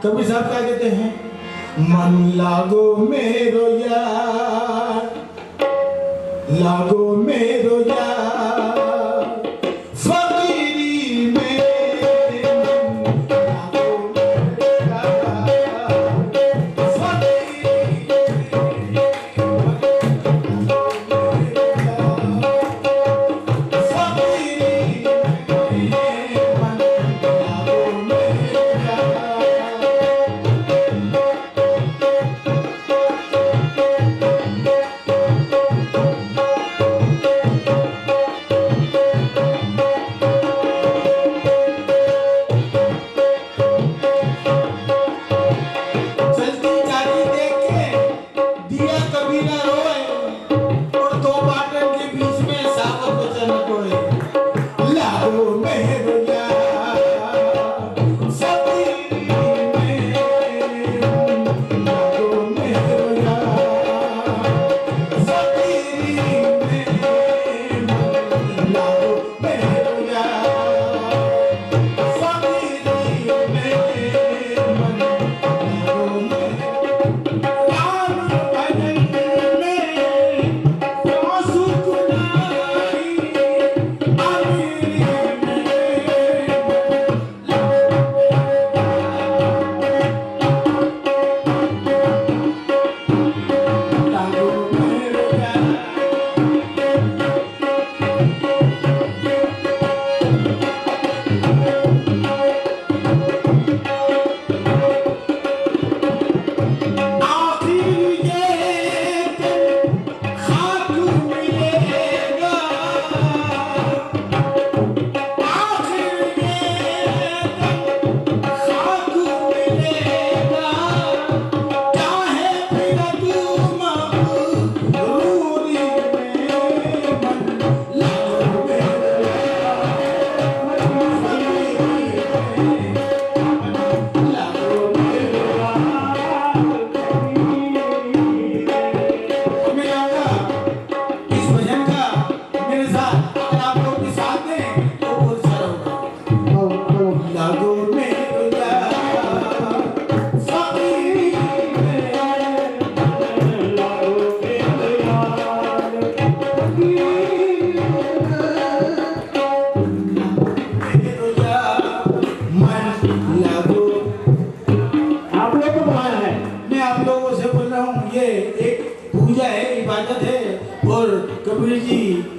Speaker 5: कबीर साहब क्या कहते हैं? मन लागो मेरो यार, लागो मेरो यार, फकीरी मेरे मन लागो मेरो यार, फकीरी मेरे मन लागो मेरो यार, फकीरी मेरे मन लागो मेरो यार।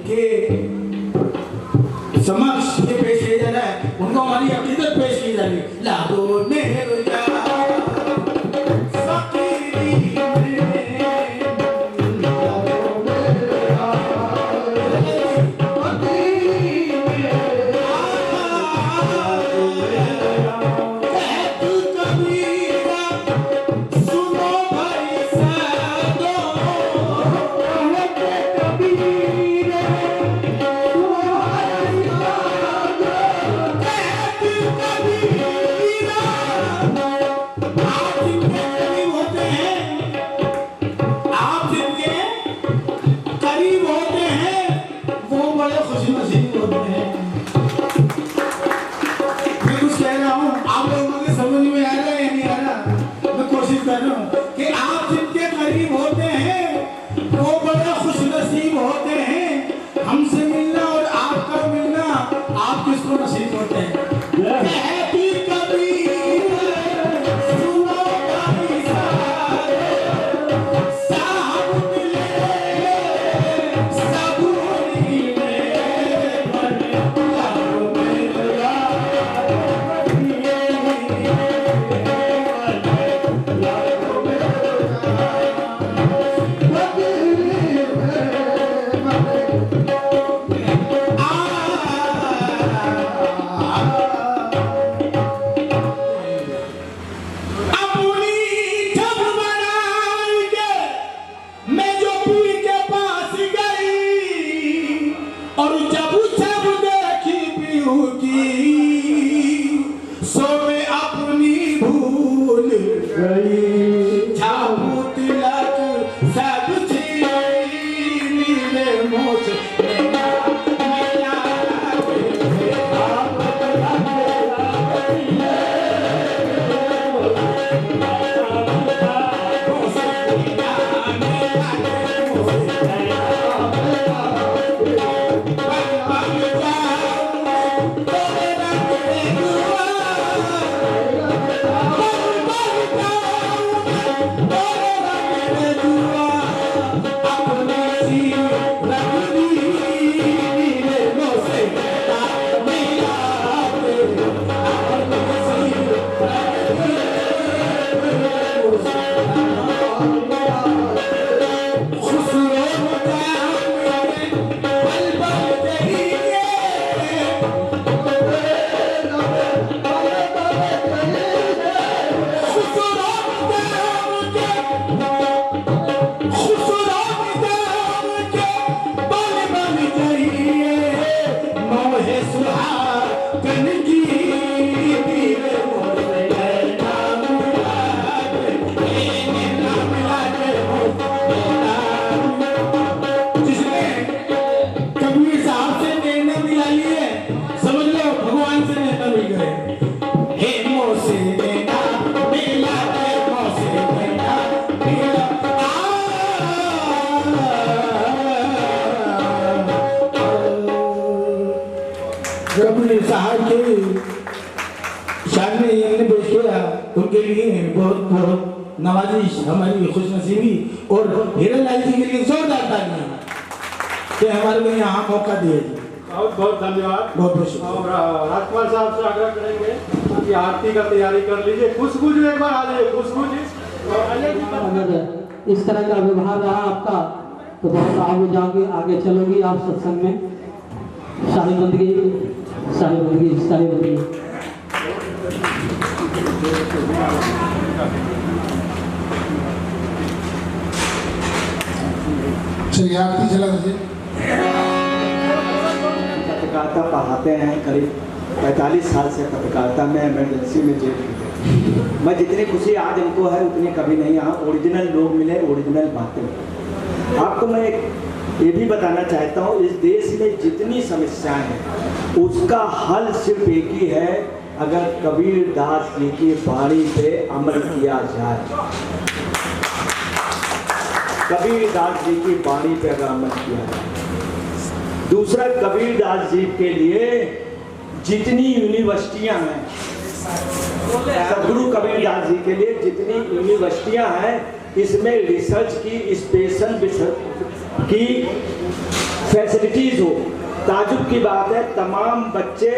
Speaker 5: के समक्ष ये पेश किया जा रहा है, उनको हमारी अकीदत पेश की जा रही है। लाडो मेरे उनके लिए बहुत बहुत नवाजिश, हमारी खुशनसीबी और हिरन लाल जी के लिए जोरदार तालियां कि हमारे लिए यहाँ मौका दिया जी।
Speaker 2: बहुत बहुत धन्यवाद।
Speaker 5: बहुत बहुत शुक्रिया।
Speaker 2: और राजकुमार साहब से आग्रह करेंगे कि आरती का तैयारी कर लीजिए। खुशबू जी एक बार आ जाइए। खुशबू जी
Speaker 6: अगर इस तरह का व्यवहार रहा आपका तो बहुत आगे जाओगे, आगे चलोगी आप सत्संग में। शाही बंदगी, शाही बंदगी, शाही बंदगी।
Speaker 4: चलिए आरती चला दीजिए।
Speaker 7: पत्रकारिता पढ़ाते हैं, करीब 45 साल से पत्रकारिता में इमरजेंसी में जेल। मैं जितनी खुशी आज हमको है उतनी कभी नहीं। यहाँ ओरिजिनल लोग मिले, ओरिजिनल बातें। आपको मैं ये भी बताना चाहता हूँ, इस देश में जितनी समस्याएं हैं उसका हल सिर्फ एक ही है, अगर कबीर दास जी की वाणी पे अमल किया जाए। कबीर दास जी की वाणी पे अगर अमल किया जाए। दूसरा, कबीर दास जी के लिए जितनी यूनिवर्सिटियां हैं, सदगुरु कबीर दास जी के लिए जितनी यूनिवर्सिटियां हैं, इसमें रिसर्च की, स्पेशल की फैसिलिटीज हो। ताजुब की बात है, तमाम बच्चे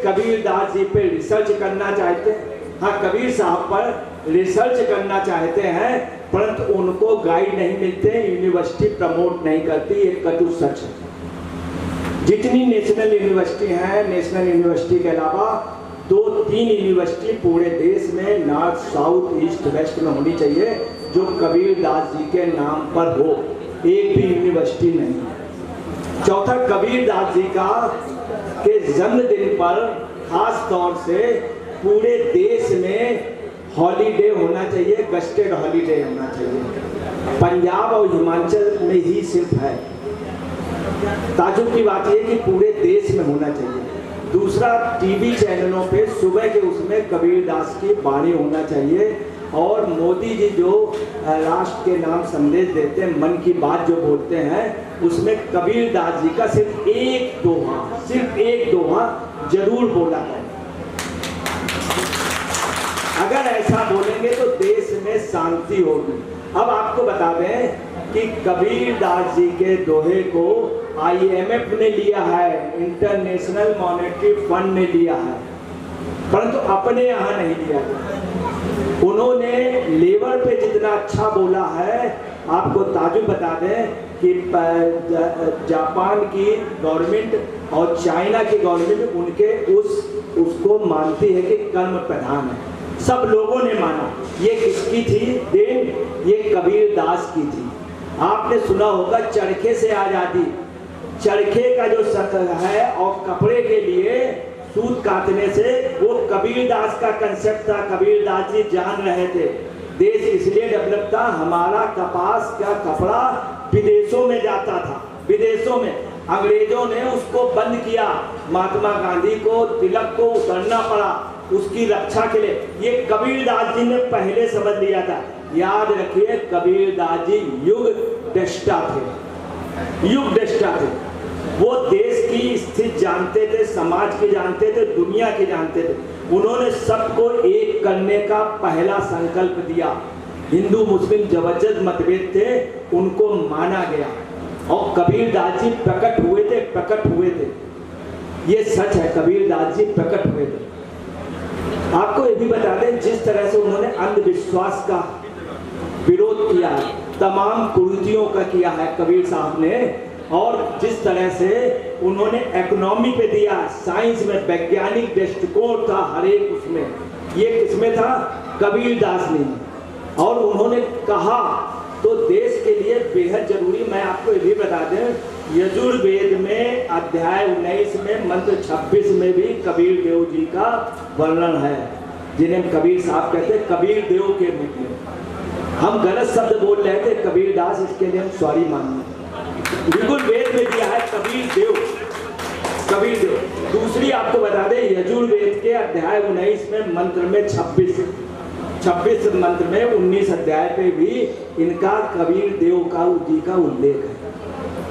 Speaker 7: कबीरदास जी पे रिसर्च करना चाहते हैं, हाँ कबीर साहब पर रिसर्च करना चाहते हैं, परंतु उनको गाइड नहीं मिलते, यूनिवर्सिटी प्रमोट नहीं करती। एक कटु सच है। जितनी नेशनल यूनिवर्सिटी हैं, नेशनल यूनिवर्सिटी के अलावा 2-3 यूनिवर्सिटी पूरे देश में नॉर्थ साउथ ईस्ट वेस्ट में होनी चाहिए जो कबीरदास जी के नाम पर हो। एक भी यूनिवर्सिटी नहीं है। चौथा, कबीरदास जी का के जन्मदिन पर खास तौर से पूरे देश में हॉलीडे होना चाहिए, गस्टेड हॉलीडे होना चाहिए। पंजाब और हिमाचल में ही सिर्फ है। ताजुब की बात यह कि पूरे देश में होना चाहिए। दूसरा, टीवी चैनलों पे सुबह के उसमें कबीरदास की वाणी होना चाहिए। और मोदी जी जो राष्ट्र के नाम संदेश देते हैं, मन की बात जो बोलते हैं, उसमें कबीरदास जी का सिर्फ एक दोहा जरूर बोला है। अगर ऐसा बोलेंगे तो देश में शांति होगी। अब आपको बता दें कि कबीरदास जी के दोहे को IMF ने लिया है, इंटरनेशनल मॉनेटरी फंड ने लिया है, परंतु अपने यहाँ नहीं लिया। उन्होंने लेबर पे जितना अच्छा बोला है, आपको ताजुब बता दें कि जापान की गवर्नमेंट और चाइना की गवर्नमेंट उनके उसको मानती है कि कर्म प्रधान है। सब लोगों ने माना। ये किसकी थी देन? ये कबीरदास की थी। आपने सुना होगा चरखे से आजादी। चरखे का जो सतह है और कपड़े के लिए सूत काटने से, वो कबीरदास का कंसेप्ट था। कबीरदास जी जान रहे थे देश इसलिए डेवलप था, हमारा कपास का कपड़ा विदेशों में जाता था। विदेशों में अंग्रेजों ने उसको बंद किया। महात्मा गांधी को, तिलक को उतरना पड़ा उसकी रक्षा के लिए। ये कबीरदास जी ने पहले समझ लिया था। याद रखिए, कबीरदास जी युग दृष्टा थे। वो देश की स्थिति जानते थे, समाज की जानते थे, दुनिया की जानते थे। उन्होंने सबको एक करने का पहला संकल्प दिया। हिंदू मुस्लिम जबरदस्त मतभेद थे, उनको माना गया और कबीरदास जी प्रकट हुए थे। ये सच है, कबीरदास जी प्रकट हुए थे। आपको ये भी बता दें, जिस तरह से उन्होंने अंधविश्वास का विरोध किया है, तमाम कुरीतियों का किया है कबीर साहब ने, और जिस तरह से उन्होंने इकोनॉमी पे दिया, साइंस में वैज्ञानिक दृष्टिकोण था हर एक उसमें, ये किसमें था? कबीरदास ने। और उन्होंने कहा तो देश के लिए बेहद जरूरी। मैं आपको ये भी बता दें, यजुर्वेद में अध्याय 19 में मंत्र 26 में भी कबीर देव जी का वर्णन है, जिन्हें कबीर साहब कहते हैं कबीर देव के रूप में। हम गलत शब्द बोल रहे थे कबीरदास, इसके लिए हम सॉरी मांगते। बिल्कुल वेद में दिया है कबीर देव। दूसरी आपको बता दें, यजुर्वेद के अध्याय 19 में मंत्र में 26 मंत्र में 19 अध्याय पे भी इनका कबीर देव जी का उल्लेख है।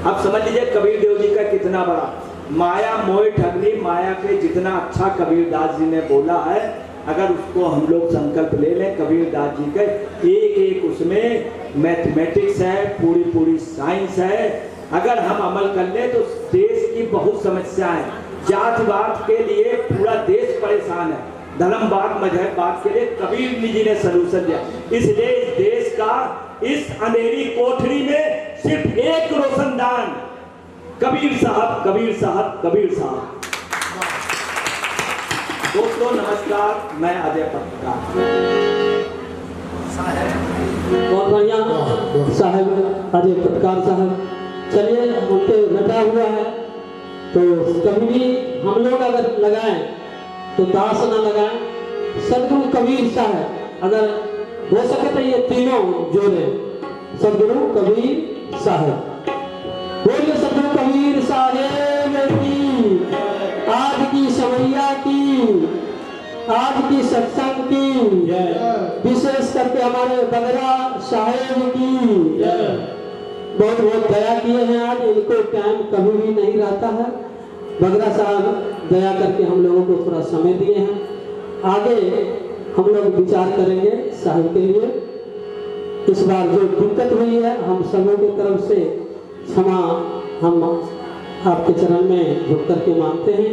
Speaker 7: अब समझ लीजिए कबीर देव जी का कितना बड़ा माया मोह ठगनी माया के जितना अच्छा कबीरदास जी ने बोला है। अगर उसको हम लोग संकल्प ले लें, कबीरदास जी के एक उसमें मैथमेटिक्स है, पूरी साइंस है। अगर हम अमल कर लें तो देश की बहुत समस्याएं, जातिवाद के लिए पूरा देश परेशान है, धर्मवाद मजहबवाद के लिए कबीर जी ने सलूशन दिया। इसलिए इस देश का इस अंधेरी कोठरी में सिर्फ एक रोशनदान, कबीर साहब। दोस्तों नमस्कार, मैं अजय पत्रकार।
Speaker 6: बहुत बढ़िया साहब, अजय पत्रकार साहब। चलिए, उनके बैठा हुआ है तो कभी भी हम लोग अगर लगाएं तो दास ना लगाएं। सदगुरु कबीर साहब अगर हो सके तो ये तीनों जोड़े, सदगुरु कबीर साहब। बोलिए सदगुरु कबीर साहेब की, आज की समैया की, आज की सत्संग की, विशेष करके हमारे बगरा साहेब की बहुत बहुत दया किए हैं। आज इनको टाइम कभी भी नहीं रहता है। बगरा साहब दया करके हम लोगों को थोड़ा समय दिए हैं। आगे हम लोग विचार करेंगे साहब के लिए। इस बार जो दिक्कत हुई है हम सबों की तरफ से क्षमा हम आपके चरण में झुक करके मांगते हैं।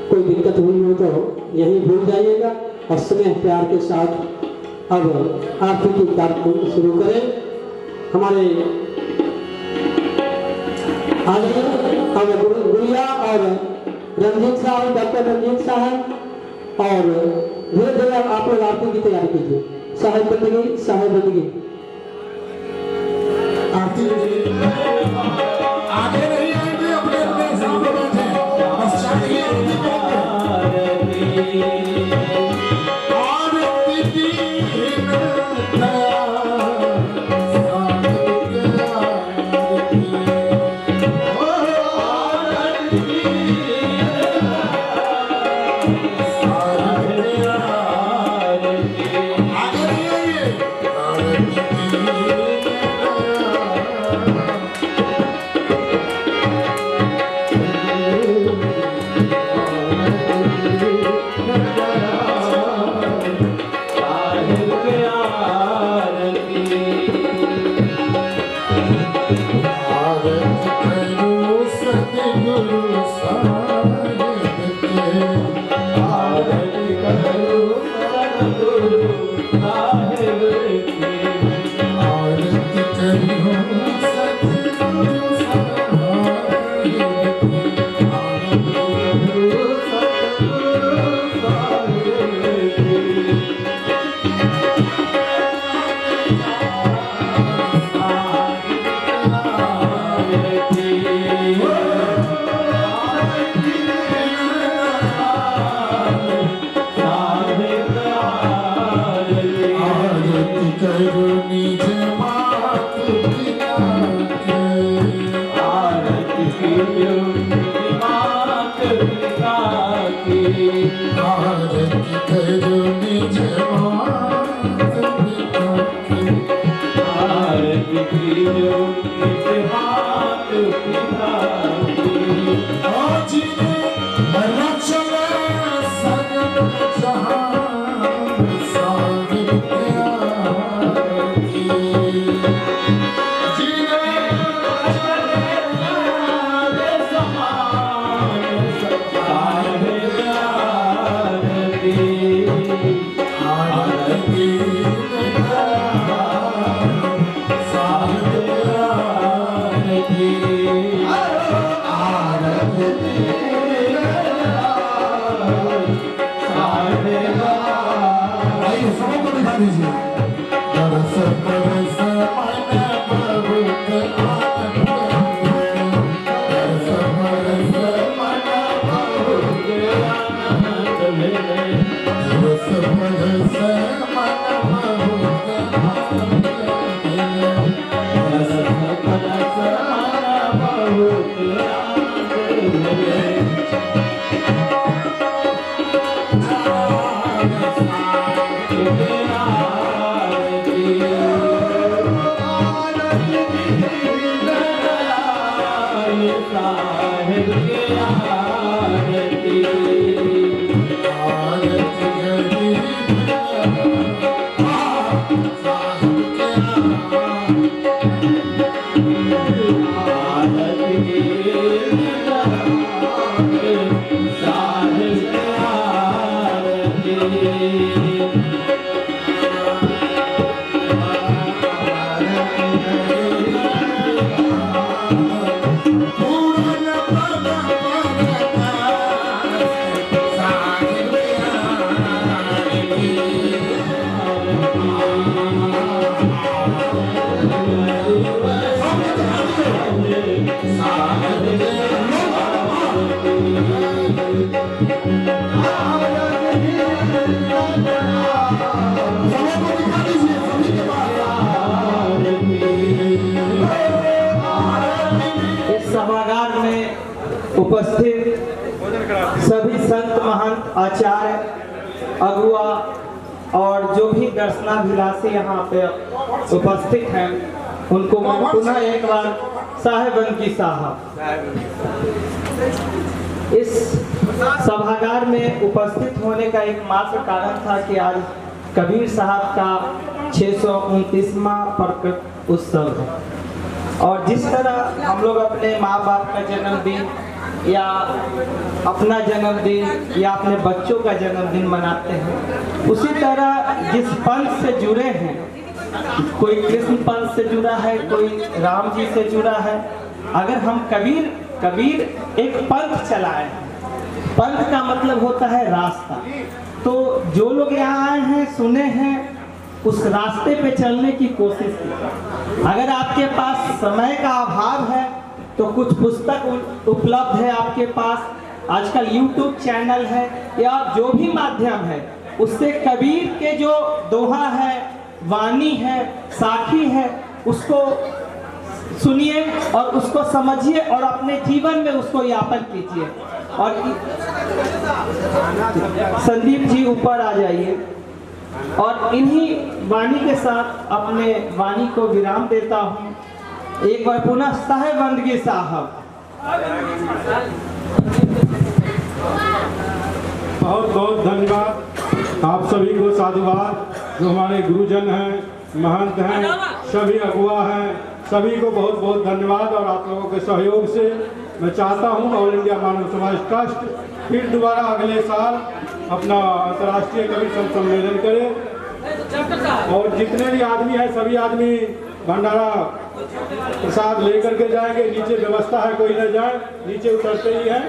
Speaker 6: कोई दिक्कत हुई हो तो यहीं भूल जाइएगा और स्नेह प्यार के साथ अब आरती की कार्यक्रम शुरू करें। हमारे आज अब गुड़िया और रंजीत साहब, डॉक्टर रंजीत साहब और धीरे धीरे आप लोग आरती की तैयारी कीजिए। साहेब बंदगी, साहेब बंदगी।
Speaker 4: आरती आगे नहीं आएंगे, अपने अपने सामने बैठे बस चाहिए आरती करेंगे। आरती की
Speaker 7: उपस्थित सभी संत महंत आचार्य अगुआ और जो भी दर्शनाभिलाषी यहाँ पे उपस्थित हैं उनको मैं पुनः एक बार साहेबन की साहब इस सभागार में उपस्थित होने का एकमात्र कारण था कि आज कबीर साहब का 629वां प्रकट उत्सव है।
Speaker 8: और जिस तरह हम लोग अपने माँ बाप का जन्मदिन या अपना जन्मदिन या अपने बच्चों का जन्मदिन मनाते हैं, उसी तरह जिस पंथ से जुड़े हैं, कोई कृष्ण पंथ से जुड़ा है, कोई राम जी से जुड़ा है, अगर हम कबीर एक पंथ चलाए, पंथ का मतलब होता है रास्ता। तो जो लोग यहाँ आए हैं, सुने हैं, उस रास्ते पे चलने की कोशिश कीजिए। अगर आपके पास समय का अभाव है तो कुछ पुस्तक उपलब्ध है आपके पास, आजकल YouTube चैनल है या जो भी माध्यम है, उससे कबीर के जो दोहा है, वाणी है, साखी है, उसको सुनिए और उसको समझिए और अपने जीवन में उसको यापन कीजिए। और संदीप जी ऊपर आ जाइए और इन्हीं वाणी के साथ अपने वाणी को विराम देता हूँ। एक बार पुनः साहेबंदगी साहब।
Speaker 2: बहुत बहुत धन्यवाद आप सभी को, साधुवाद। जो हमारे गुरुजन हैं, महंत हैं, सभी अगुआ हैं, सभी को बहुत बहुत धन्यवाद। और आप लोगों के सहयोग से मैं चाहता हूं ऑल इंडिया मानव समाज ट्रस्ट फिर दोबारा अगले साल अपना अंतर्राष्ट्रीय कवि सम्मेलन करे और जितने भी आदमी हैं सभी आदमी भंडारा प्रसाद लेकर के जाएंगे। नीचे व्यवस्था है, कोई न जाए, नीचे उतरते ही है।